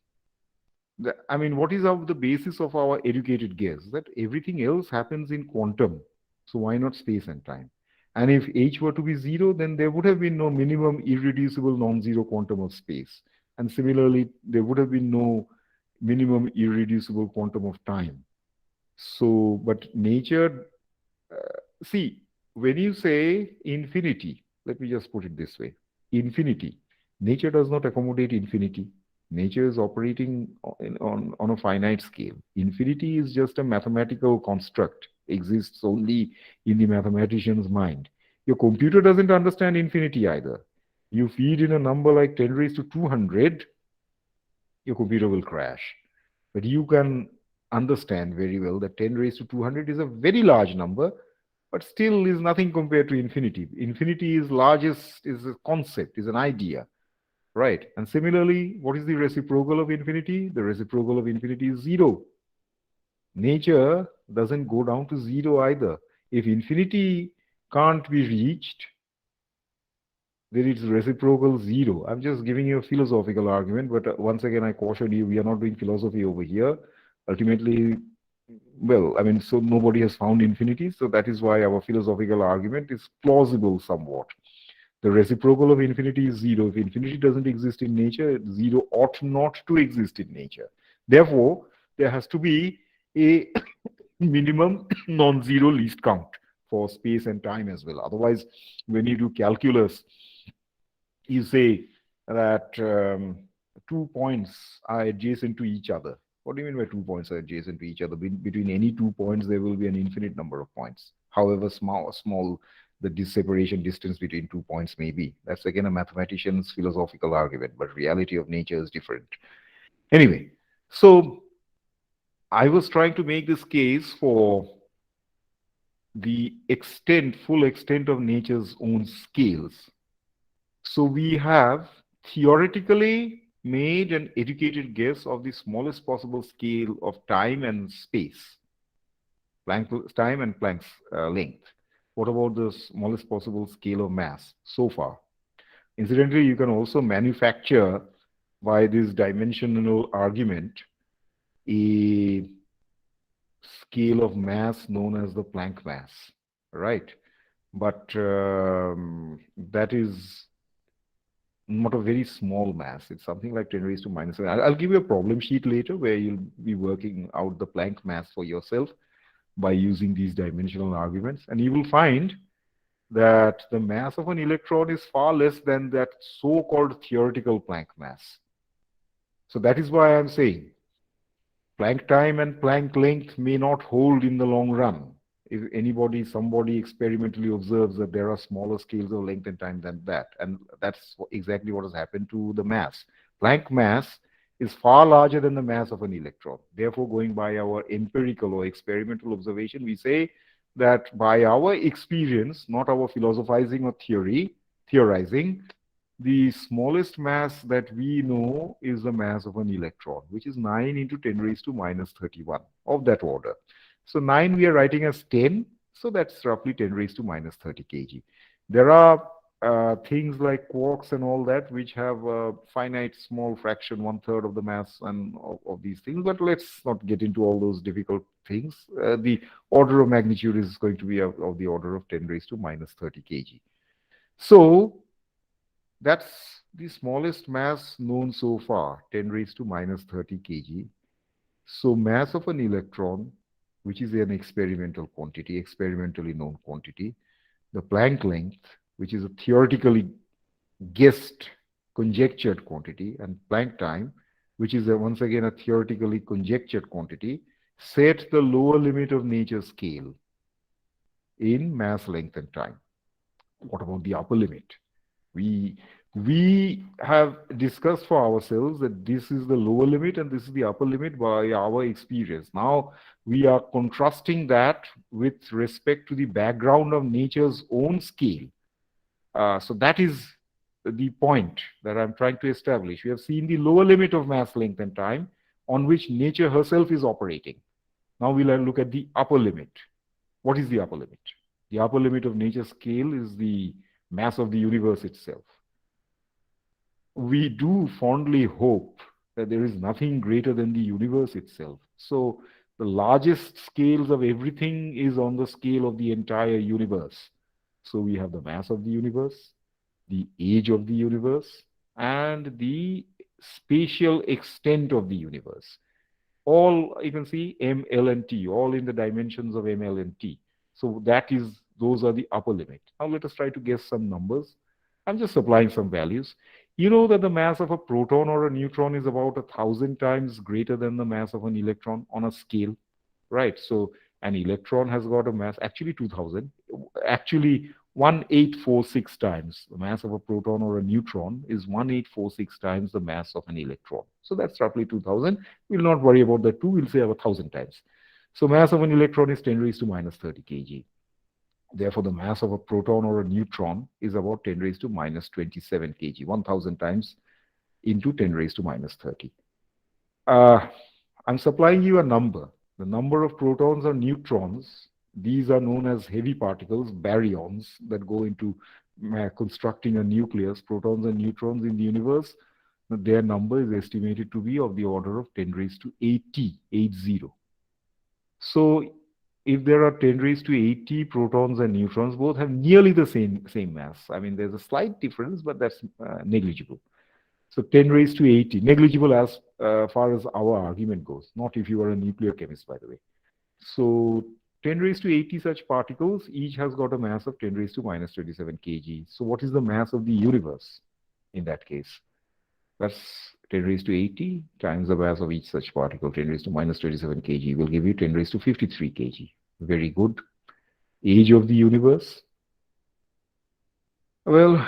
that, I mean, what is the basis of our educated guess? That everything else happens in quantum. So why not space and time? And if h were to be 0, then there would have been no minimum irreducible non-zero quantum of space. And similarly, there would have been no minimum irreducible quantum of time. So, but nature, see, when you say infinity, let me just put it this way, infinity, nature does not accommodate infinity. Nature is operating on a finite scale. Infinity is just a mathematical construct, exists only in the mathematician's mind. Your computer doesn't understand infinity either. You feed in a number like 10 raised to 200, your computer will crash. But you can understand very well that 10 raised to 200 is a very large number, but still is nothing compared to infinity. Infinity is largest, is a concept, is an idea. Right. And similarly, what is the reciprocal of infinity? The reciprocal of infinity is 0. Nature doesn't go down to 0 either. If infinity can't be reached, then it's reciprocal 0. I'm just giving you a philosophical argument, but once again, I caution you, we are not doing philosophy over here. Ultimately, well, I mean, so nobody has found infinity, so that is why our philosophical argument is plausible somewhat. The reciprocal of infinity is 0. If infinity doesn't exist in nature, 0 ought not to exist in nature. Therefore, there has to be a minimum non-zero least count for space and time as well. Otherwise, when you do calculus, you say that 2 points are adjacent to each other. What do you mean by 2 points are adjacent to each other? Between any 2 points, there will be an infinite number of points, however small the separation distance between 2 points may be. That's again a mathematician's philosophical argument, but reality of nature is different. Anyway, so I was trying to make this case for the full extent of nature's own scales. So we have theoretically made an educated guess of the smallest possible scale of time and space, Planck's time and Planck's length. What about the smallest possible scale of mass so far? Incidentally, you can also manufacture by this dimensional argument a scale of mass known as the Planck mass, right? But that is not a very small mass. It's something like 10 raised to minus 7. I'll give you a problem sheet later where you'll be working out the Planck mass for yourself by using these dimensional arguments. And you will find that the mass of an electron is far less than that so-called theoretical Planck mass. So that is why I'm saying Planck time and Planck length may not hold in the long run. If somebody experimentally observes that there are smaller scales of length and time than that, and that's exactly what has happened to the mass. Planck mass is far larger than the mass of an electron. Therefore, going by our empirical or experimental observation, we say that by our experience, not our philosophizing or theorizing, the smallest mass that we know is the mass of an electron, which is 9 into 10 raised to minus 31, of that order. So 9 we are writing as 10, so that's roughly 10 raised to minus 30 kg. There are things like quarks and all that, which have a finite small fraction, 1/3 of the mass and of these things, but let's not get into all those difficult things. The order of magnitude is going to be of the order of 10 raised to minus 30 kg. So that's the smallest mass known so far, 10 raised to minus 30 kg. So mass of an electron, which is an experimental quantity, experimentally known quantity, the Planck length, which is a theoretically guessed, conjectured quantity, and Planck time, which is once again a theoretically conjectured quantity, set the lower limit of nature's scale in mass, length, and time. What about the upper limit? We have discussed for ourselves that this is the lower limit and this is the upper limit by our experience. Now we are contrasting that with respect to the background of nature's own scale. So that is the point that I'm trying to establish. We have seen the lower limit of mass, length, and time on which nature herself is operating. Now we'll look at the upper limit. What is the upper limit? The upper limit of nature's scale is the mass of the universe itself. We do fondly hope that there is nothing greater than the universe itself. So the largest scales of everything is on the scale of the entire universe. So we have the mass of the universe, the age of the universe, and the spatial extent of the universe. All, you can see M, L, and T, all in the dimensions of M, L, and T. So those are the upper limit. Now let us try to guess some numbers. I'm just supplying some values. You know that the mass of a proton or a neutron is about 1,000 times greater than the mass of an electron on a scale, right? So an electron has got a mass, actually 2,000, actually 1846 times. The mass of a proton or a neutron is 1846 times the mass of an electron. So that's roughly 2,000. We'll not worry about the 2, we'll say 1,000 times. So mass of an electron is 10 raised to minus 30 kg. Therefore, the mass of a proton or a neutron is about 10 raised to minus 27 kg, 1,000 times into 10 raised to minus 30. I'm supplying you a number. The number of protons or neutrons, these are known as heavy particles, baryons, that go into constructing a nucleus. Protons and neutrons in the universe, their number is estimated to be of the order of 10 raised to 80, 80. So if there are 10 raised to 80 protons and neutrons, both have nearly the same mass. I mean, there's a slight difference, but that's negligible. So 10 raised to 80, negligible as far as our argument goes, not if you are a nuclear chemist, by the way. So 10 raised to 80 such particles, each has got a mass of 10 raised to minus 27 kg. So what is the mass of the universe in that case? That's 10 raised to 80 times the mass of each such particle, 10 raised to minus 27 kg, will give you 10 raised to 53 kg. Very good. Age of the universe. Well,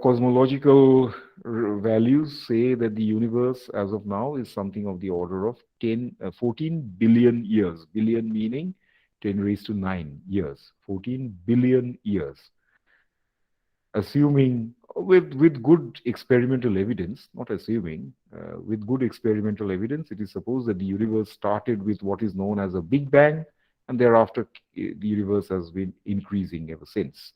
cosmological values say that the universe as of now is something of the order of 14 billion years. Billion meaning 10 raised to 9 years. 14 billion years. Assuming with good experimental evidence, not assuming, with good experimental evidence, it is supposed that the universe started with what is known as a Big Bang, and thereafter the universe has been increasing ever since.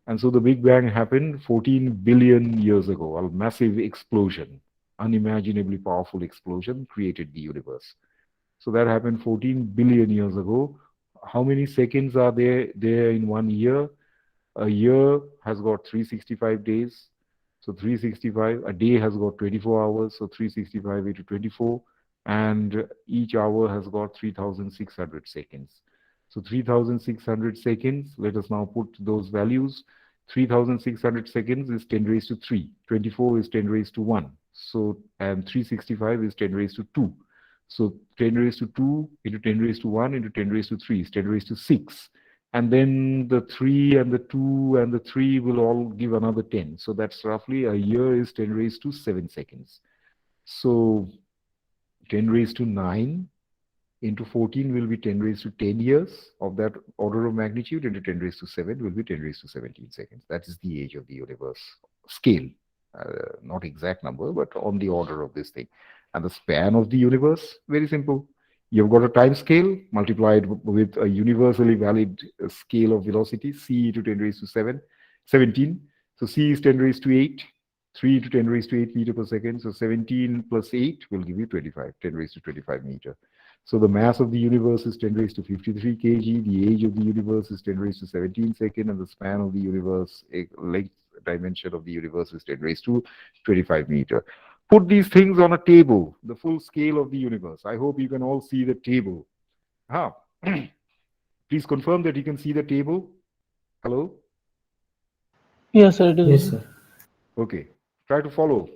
And so the Big Bang happened 14 billion years ago. A massive explosion, unimaginably powerful explosion created the universe. So that happened 14 billion years ago. How many seconds are there in 1 year? A year has got 365 days. So 365, a day has got 24 hours. So 365 into 24. And each hour has got 3,600 seconds. So 3,600 seconds, let us now put those values. 3,600 seconds is 10 raised to 3. 24 is 10 raised to 1. So, and 365 is 10 raised to 2. So 10 raised to 2 into 10 raised to 1 into 10 raised to 3 is 10 raised to 6. And then the 3 and the 2 and the 3 will all give another 10. So that's roughly a year is 10 raised to 7 seconds. So 10 raised to 9 into 14 will be 10 raised to 10 years of that order of magnitude, into 10 raised to 7 will be 10 raised to 17 seconds. That is the age of the universe scale. Not exact number, but on the order of this thing. And the span of the universe, very simple. You've got a time scale multiplied with a universally valid scale of velocity, c to 10 raised to 17. So c is 10 raised to 8, 3 to 10 raised to 8 meter per second. So 17 plus 8 will give you 25, 10 raised to 25 meter. So the mass of the universe is 10 raised to 53 kg, the age of the universe is 10 raised to 17 second, and the span of the universe, length dimension of the universe is 10 raised to 25 meter. Put these things on a table, the full scale of the universe. I hope you can all see the table. Ah. Please confirm that you can see the table. Hello? Yes, sir, it is Yes, visible. sir. Okay. Try to follow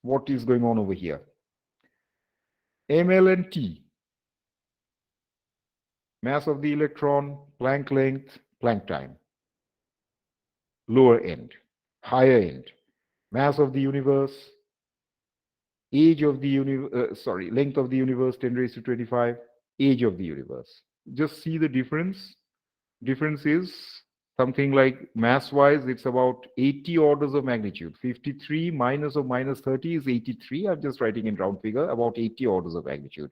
what is going on over here. ml and T. Mass of the electron, Planck length, Planck time. Lower end. Higher end. Mass of the universe, age of the universe, length of the universe, 10 raised to 25, age of the universe. Just see the difference. Difference is something like mass-wise, it's about 80 orders of magnitude. 53 minus of minus 30 is 83. I'm just writing in round figure, about 80 orders of magnitude.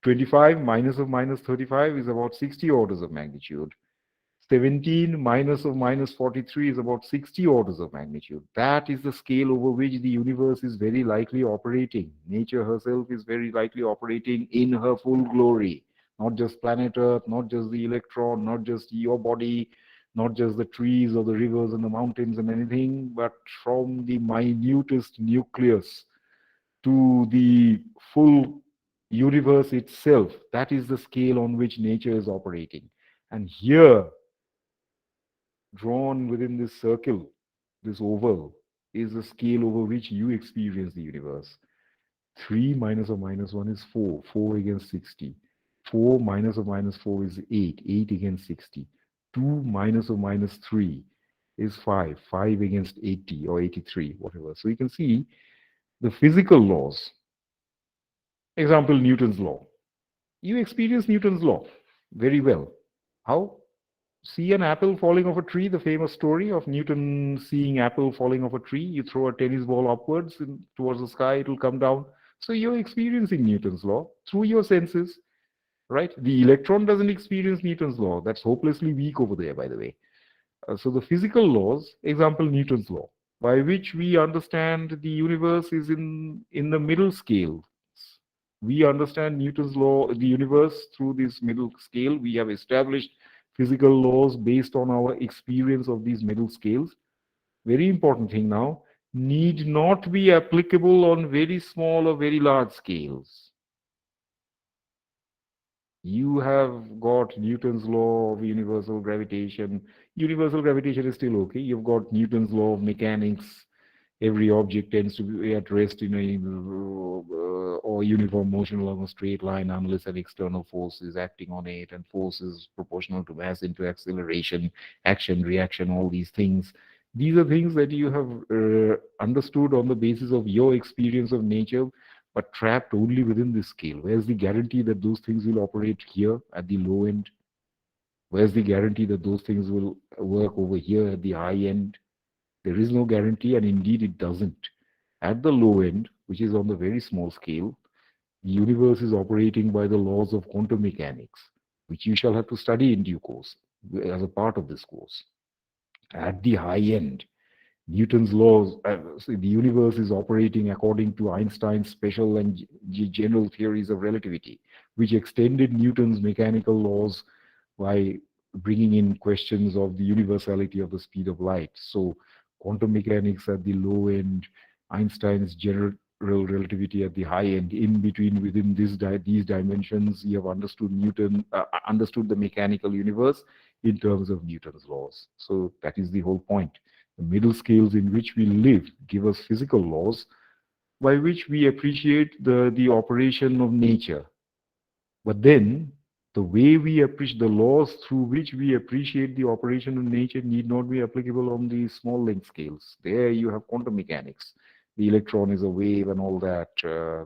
25 minus of minus 35 is about 60 orders of magnitude. 17 minus of minus 43 is about 60 orders of magnitude. That is the scale over which the universe is very likely operating. Nature herself is very likely operating in her full glory. Not just planet Earth, not just the electron, not just your body, not just the trees or the rivers and the mountains and anything, but from the minutest nucleus to the full universe itself. That is the scale on which nature is operating. And here, drawn within this circle, this oval, is the scale over which you experience the universe. 3 minus or minus 1 is 4, 4 against 60. 4 minus or minus 4 is 8, 8 against 60. 2 minus or minus 3 is 5, 5 against 80 or 83, whatever. So you can see the physical laws. Example, Newton's law. You experience Newton's law very well. How? See an apple falling off a tree, the famous story of Newton seeing apple falling off a tree. You throw a tennis ball upwards and towards the sky, it will come down. So you're experiencing Newton's law through your senses, right? The electron doesn't experience Newton's law. That's hopelessly weak over there, by the way. So the physical laws, example, Newton's law, by which we understand the universe is in the middle scale. We understand Newton's law, the universe through this middle scale. We have established physical laws based on our experience of these middle scales. Very important thing now, need not be applicable on very small or very large scales. You have got Newton's law of universal gravitation. Universal gravitation is still okay. You've got Newton's law of mechanics. Every object tends to be at rest in a or uniform motion along a straight line unless an external force is acting on it, and force is proportional to mass into acceleration, action, reaction, all these things. These are things that you have understood on the basis of your experience of nature, but trapped only within this scale. Where's the guarantee that those things will operate here at the low end? Where's the guarantee that those things will work over here at the high end? There is no guarantee, and indeed it doesn't. At the low end, which is on the very small scale, the universe is operating by the laws of quantum mechanics, which you shall have to study in due course as a part of this course. At the high end, Newton's laws, so the universe is operating according to Einstein's special and general theories of relativity, which extended Newton's mechanical laws by bringing in questions of the universality of the speed of light. So quantum mechanics at the low end, Einstein's general relativity at the high end. In between, within these dimensions, you have understood understood the mechanical universe in terms of Newton's laws. So that is the whole point. The middle scales in which we live give us physical laws by which we appreciate the operation of nature. But then the way we appreciate the laws through which we appreciate the operation of nature need not be applicable on the small length scales. There you have quantum mechanics. The electron is a wave and all that.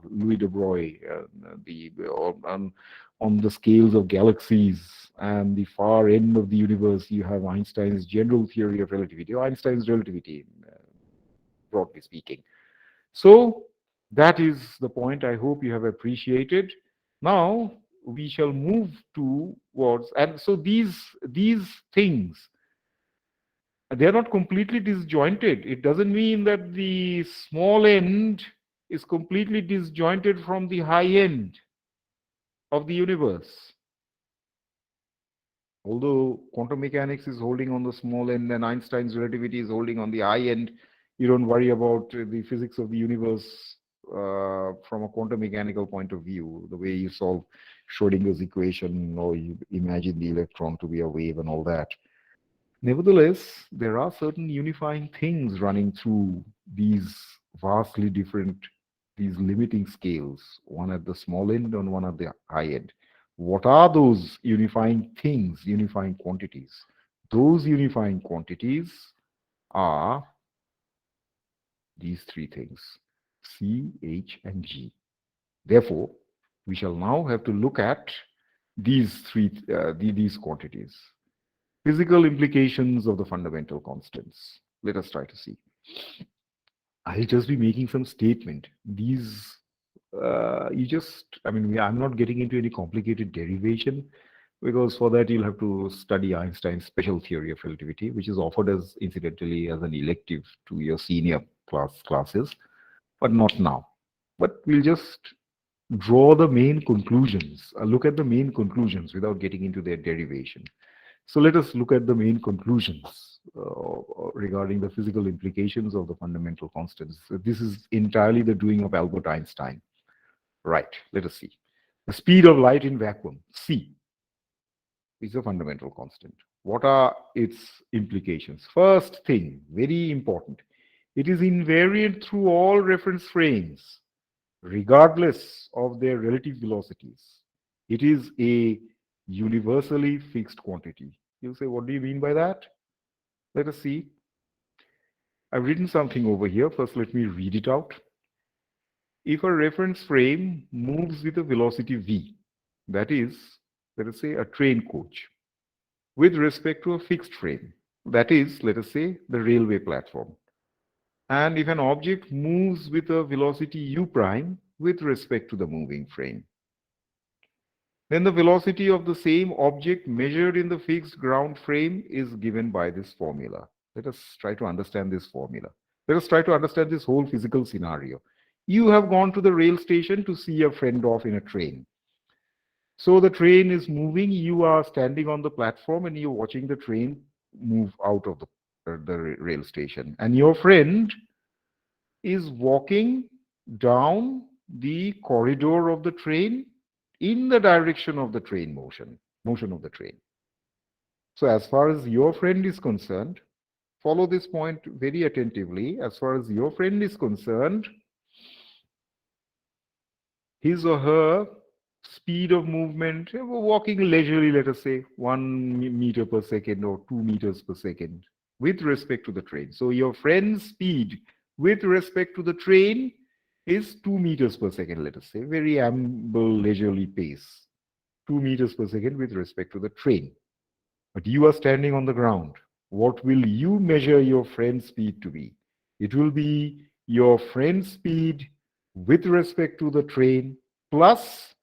Louis de Broglie, on the scales of galaxies and the far end of the universe, you have Einstein's general theory of relativity, or Einstein's relativity, broadly speaking. So that is the point I hope you have appreciated. Now we shall move towards, and so these things, they are not completely disjointed. It doesn't mean that the small end is completely disjointed from the high end of the universe. Although quantum mechanics is holding on the small end and Einstein's relativity is holding on the high end, you don't worry about the physics of the universe from a quantum mechanical point of view, the way you solve Schrodinger's equation, or you imagine the electron to be a wave and all that. Nevertheless, there are certain unifying things running through these vastly different, these limiting scales, one at the small end and one at the high end. What are those unifying things, unifying quantities? Those unifying quantities are these three things, C, H, and G. Therefore, we shall now have to look at these these quantities. Physical implications of the fundamental constants. Let us try to see. I'll just be making some statement. These, I'm not getting into any complicated derivation, because for that you'll have to study Einstein's special theory of relativity, which is offered as, incidentally, as an elective to your senior classes, but not now. But we'll just draw the main conclusions, look at the main conclusions without getting into their derivation. So let us look at the main conclusions regarding the physical implications of the fundamental constants. So this is entirely the doing of Albert Einstein. Right, let us see. The speed of light in vacuum, c, is a fundamental constant. What are its implications? First thing, very important, it is invariant through all reference frames, regardless of their relative velocities. It is a universally fixed quantity. You'll say, what do you mean by that? Let us see. I've written something over here. First, let me read it out. If a reference frame moves with a velocity v, that is, let us say, a train coach, with respect to a fixed frame, that is, let us say, the railway platform. And if an object moves with a velocity u prime with respect to the moving frame, then the velocity of the same object measured in the fixed ground frame is given by this formula. Let us try to understand this formula. Let us try to understand this whole physical scenario. You have gone to the rail station to see a friend off in a train. So the train is moving, you are standing on the platform and you're watching the train move out of the rail station. And your friend is walking down the corridor of the train in the direction of the train motion of the train. So as far as your friend is concerned, follow this point very attentively. As far as your friend is concerned, his or her speed of movement, walking leisurely, let us say 1 meter per second or 2 meters per second with respect to the train. So your friend's speed with respect to the train is 2 meters per second, let us say, very amble, leisurely pace, 2 meters per second with respect to the train. But you are standing on the ground. What will you measure your friend's speed to be? It will be your friend's speed with respect to the train plus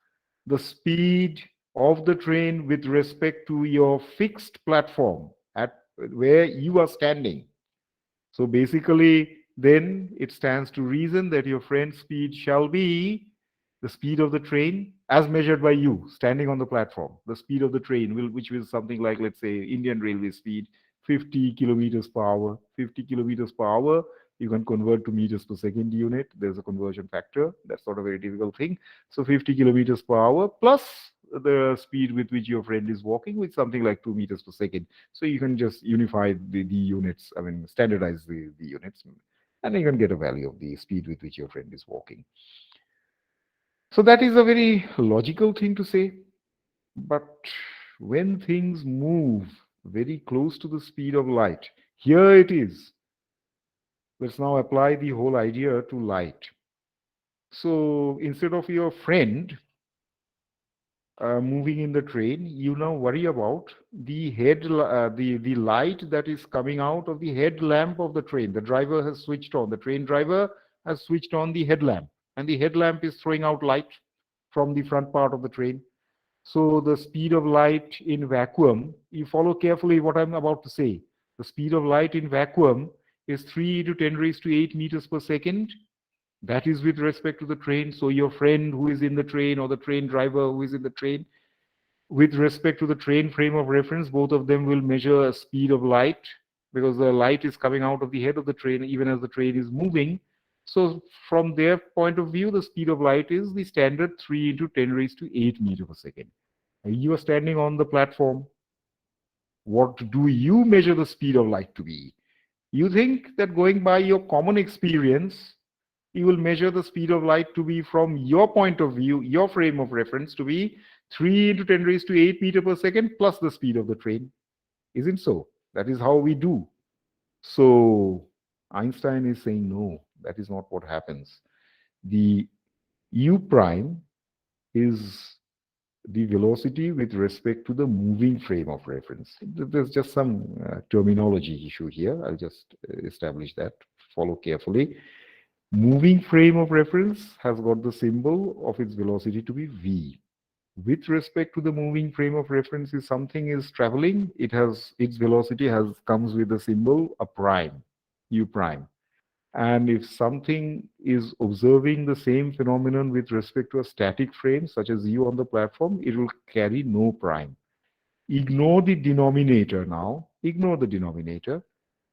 the speed of the train with respect to your fixed platform at where you are standing. So basically, then it stands to reason that your friend's speed shall be the speed of the train as measured by you standing on the platform. The speed of the train will, which is something like, let's say, Indian Railway speed, 50 kilometers per hour. 50 kilometers per hour, you can convert to meters per second unit. There's a conversion factor. That's not a very difficult thing. So 50 kilometers per hour plus the speed with which your friend is walking, with something like 2 meters per second. So you can just unify the units, I mean, standardize the units, and you can get a value of the speed with which your friend is walking. So that is a very logical thing to say. But when things move very close to the speed of light, here it is. Let's now apply the whole idea to light. So instead of your friend moving in the train, you now worry about the the light that is coming out of the headlamp of the train. The driver has switched on. The train driver has switched on the headlamp, and the headlamp is throwing out light from the front part of the train. So the speed of light in vacuum, you follow carefully what I'm about to say. The speed of light in vacuum is 3 to 10 raised to 8 meters per second. That is with respect to the train. So your friend who is in the train, or the train driver who is in the train, with respect to the train frame of reference, both of them will measure a speed of light, because the light is coming out of the head of the train even as the train is moving. So from their point of view, the speed of light is the standard 3 into 10 raised to 8 meters per second. You are standing on the platform. What do you measure the speed of light to be? You think that going by your common experience, you will measure the speed of light to be, from your point of view, your frame of reference, to be 3 into 10 raised to 8 meter per second plus the speed of the train. Isn't so? That is how we do. So Einstein is saying, no, that is not what happens. The u prime is the velocity with respect to the moving frame of reference. There's just some terminology issue here. I'll just establish that. Follow carefully. Moving frame of reference has got the symbol of its velocity to be v. With respect to the moving frame of reference, if something is traveling, it has its velocity comes with the symbol a prime, u prime. And if something is observing the same phenomenon with respect to a static frame, such as you on the platform, it will carry no prime. Ignore the denominator now. Ignore the denominator.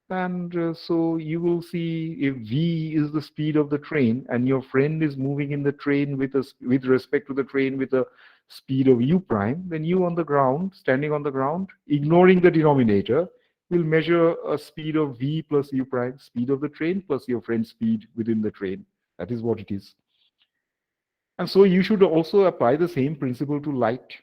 And so you will see, if v is the speed of the train and your friend is moving in the train with respect to the train with a speed of u prime, then you on the ground, standing on the ground, ignoring the denominator, will measure a speed of v plus u prime, speed of the train plus your friend's speed within the train. That is what it is. And so you should also apply the same principle to light.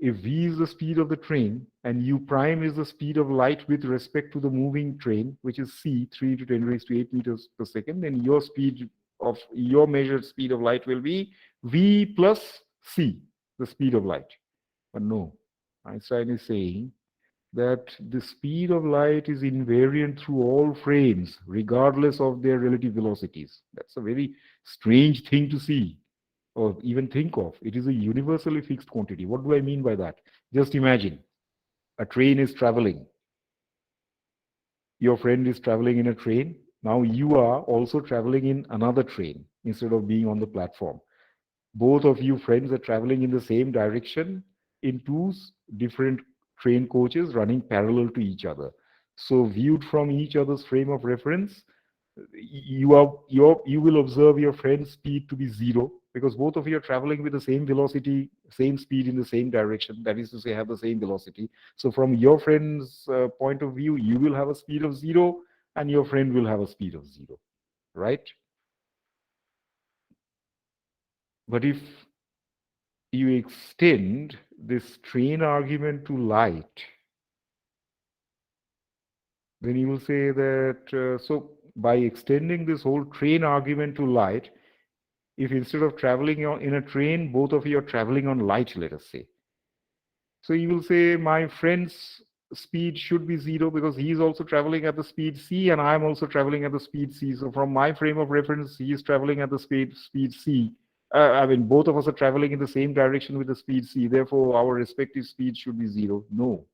If v is the speed of the train and u prime is the speed of light with respect to the moving train, which is c, 3 to 10 raised to 8 meters per second, then your speed of your measured speed of light will be v plus c, the speed of light. But no, Einstein is saying that the speed of light is invariant through all frames, regardless of their relative velocities. That's a very strange thing to see, or even think of. It is a universally fixed quantity. What do I mean by that? Just imagine a train is traveling. Your friend is traveling in a train. Now you are also traveling in another train instead of being on the platform. Both of you friends are traveling in the same direction in two different train coaches running parallel to each other. So viewed from each other's frame of reference, you will observe your friend's speed to be 0, because both of you are traveling with the same velocity, same speed in the same direction. That is to say, have the same velocity. So from your friend's point of view, you will have a speed of 0 and your friend will have a speed of 0, right? But if you extend this train argument to light, then you will say that, so by extending this whole train argument to light, if instead of traveling in a train, both of you are traveling on light, let us say. So you will say, my friend's speed should be 0 because he is also traveling at the speed c and I am also traveling at the speed c. So from my frame of reference, he is traveling at the speed c. I mean, both of us are traveling in the same direction with the speed c. Therefore, our respective speed should be 0. No.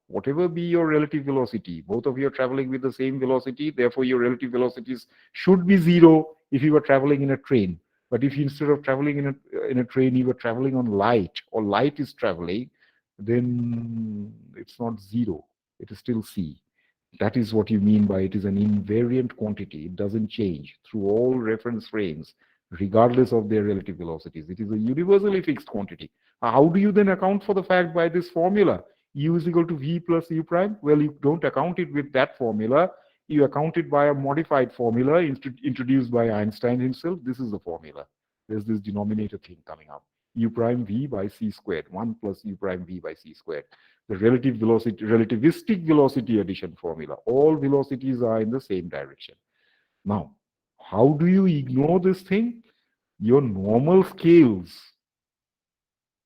whatever be your relative velocity, both of you are traveling with the same velocity, therefore your relative velocities should be zero if you were traveling in a train. But if instead of traveling in a train, you were traveling on light, or light is traveling, then it's not zero. It is still c. That is what you mean by it is an invariant quantity. It doesn't change through all reference frames, regardless of their relative velocities. It is a universally fixed quantity. How do you then account for the fact by this formula? U is equal to V plus U prime? Well, you don't account it with that formula. You account it by a modified formula introduced by Einstein himself. This is the formula. There's this denominator thing coming up. U prime V by C squared, 1 plus U prime V by C squared. The relativistic velocity addition formula. All velocities are in the same direction. Now, how do you ignore this thing? Your normal scales,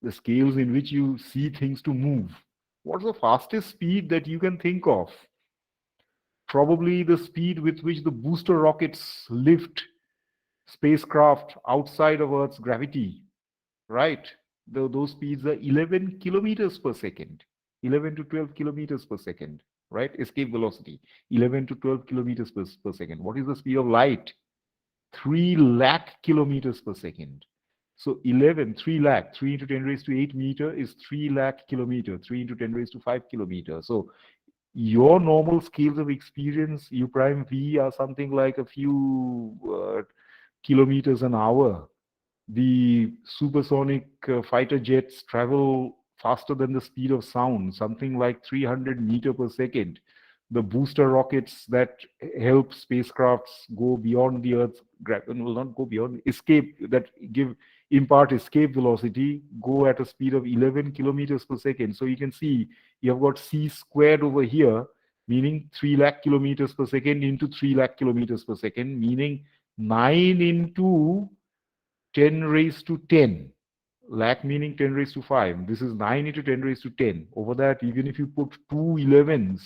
the scales in which you see things to move. What's the fastest speed that you can think of? Probably the speed with which the booster rockets lift spacecraft outside of Earth's gravity, right? Those speeds are 11 kilometers per second, 11 to 12 kilometers per second, right? Escape velocity, 11 to 12 kilometers per second. What is the speed of light? 3 lakh kilometers per second. So 11, 3 lakh, 3 into 10 raised to 8 meter is 3 lakh kilometer, 3 into 10 raised to 5 kilometer. So your normal scales of experience, U prime V, are something like a few kilometers an hour. The supersonic fighter jets travel faster than the speed of sound, something like 300 meter per second. The booster rockets that help spacecrafts go beyond the Earth's gravity, will not go beyond, escape, that give impart escape velocity, go at a speed of 11 kilometers per second. So you can see you have got c squared over here, meaning 3 lakh kilometers per second into 3 lakh kilometers per second, meaning 9 into 10 raised to 10. Lakh meaning 10 raised to 5. This is 9 into 10 raised to 10. Over that, even if you put two 11s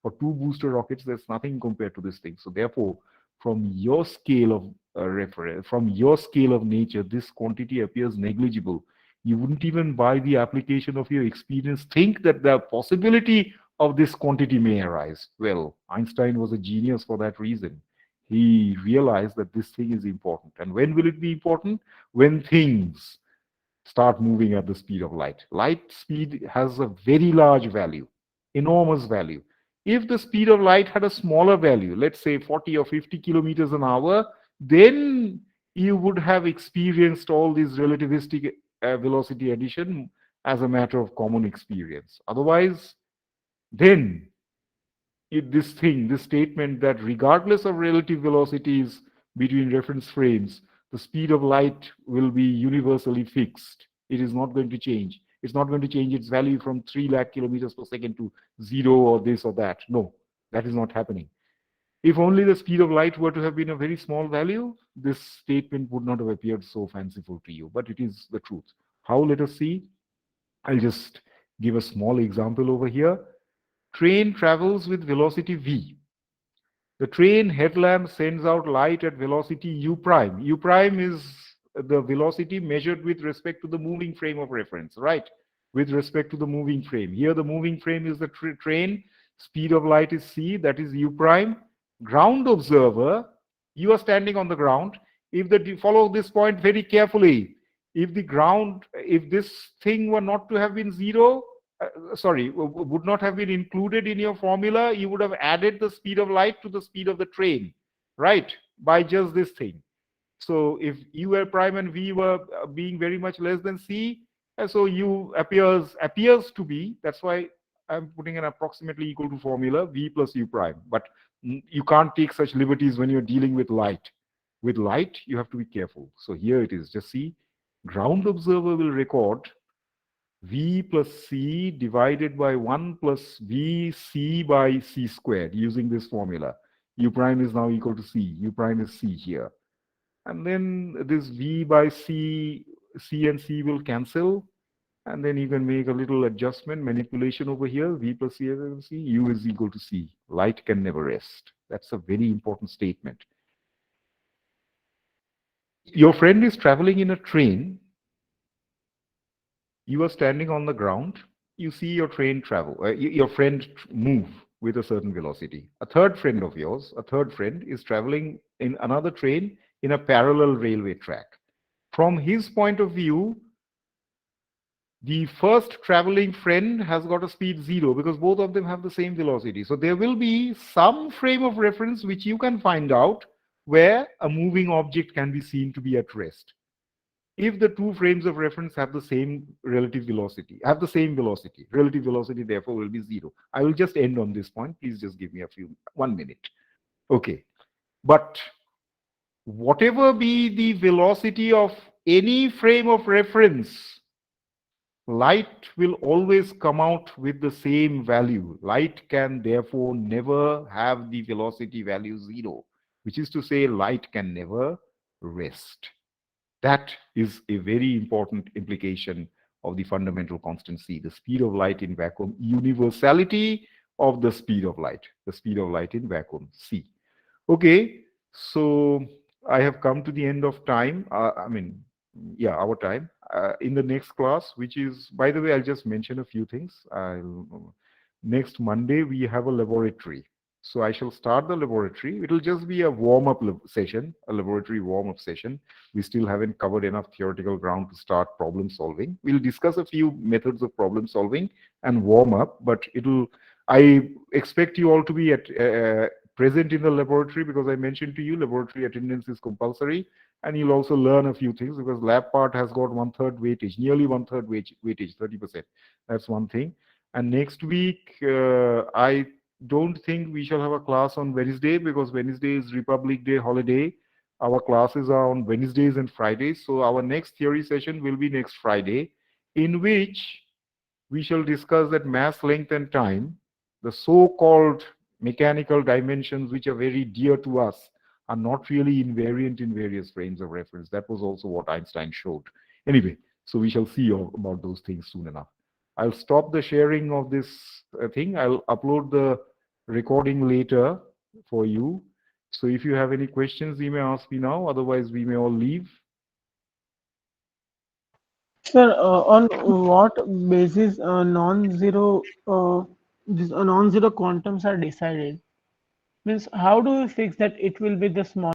or two booster rockets, there's nothing compared to this thing. So therefore, from your scale of reference, from your scale of nature, this quantity appears negligible. You wouldn't even, by the application of your experience, think that the possibility of this quantity may arise. Well, Einstein was a genius for that reason. He realized that this thing is important. And when will it be important? When things start moving at the speed of light. Light speed has a very large value, enormous value. If the speed of light had a smaller value, let's say 40 or 50 kilometers an hour, then you would have experienced all this relativistic velocity addition as a matter of common experience. Otherwise, then this statement that regardless of relative velocities between reference frames, the speed of light will be universally fixed. It is not going to change. It's not going to change its value from 3 lakh kilometers per second to zero or this or that. No, that is not happening. If only the speed of light were to have been a very small value, this statement would not have appeared so fanciful to you, but it is the truth. How? Let us see. I'll just give a small example over here. Train travels with velocity v. The train headlamp sends out light at velocity u prime. U prime is the velocity measured with respect to the moving frame of reference, right? With respect to the moving frame. Here the moving frame is the train. Speed of light is c, that is u prime. Ground observer, you are standing on the ground. If follow this point very carefully. If this thing were not to have been zero, would not have been included in your formula, you would have added the speed of light to the speed of the train, right? By just this thing. So if u were prime and v were being very much less than c, so u appears to be, that's why I'm putting an approximately equal to formula, v plus u prime. But you can't take such liberties when you're dealing with light. With light, you have to be careful. So here it is, just see, ground observer will record v plus c divided by 1 plus vc by c squared using this formula. U prime is now equal to c. U prime is c here. And then this v by c, c and c will cancel. And then you can make a little adjustment, manipulation over here. V plus c, c, u is equal to c. Light can never rest. That's a very important statement. Your friend is traveling in a train. You are standing on the ground. you see your train travel, your friend move with a certain velocity. A third friend of yours, a third friend, is traveling in another train in a parallel railway track. From his point of view, the first traveling friend has got a speed 0 because both of them have the same velocity. So there will be some frame of reference which you can find out where a moving object can be seen to be at rest. If the two frames of reference have the same relative velocity, relative velocity therefore will be 0. I will just end on this point. Please just give me 1 minute. Okay. But whatever be the velocity of any frame of reference, light will always come out with the same value. Light can therefore never have the velocity value 0, which is to say light can never rest. That is a very important implication of the fundamental constant c, the speed of light in vacuum, universality of the speed of light in vacuum, c. Okay, so I have come to the end of time. Yeah, our time. In the next class, which is, by the way, I'll just mention a few things. Next Monday, we have a laboratory. So I shall start the laboratory. It'll just be a warm-up session, a laboratory warm-up session. We still haven't covered enough theoretical ground to start problem solving. We'll discuss a few methods of problem solving and warm up, but I expect you all to be present in the laboratory because I mentioned to you laboratory attendance is compulsory, and you'll also learn a few things because lab part has got 1/3 weightage, nearly 1/3 weightage, 30%. That's one thing. And next week, I don't think we shall have a class on Wednesday because Wednesday is Republic Day holiday. Our classes are on Wednesdays and Fridays. So our next theory session will be next Friday, in which we shall discuss that mass, length, and time, the so-called mechanical dimensions which are very dear to us, are not really invariant in various frames of reference. That was also what Einstein showed. Anyway, so we shall see about those things soon enough. I'll stop the sharing of this thing. I'll upload the recording later for you. So if you have any questions, you may ask me now. Otherwise, we may all leave. Sir, on what basis non-zero these non-zero quantums are decided? Means how do we fix that it will be the small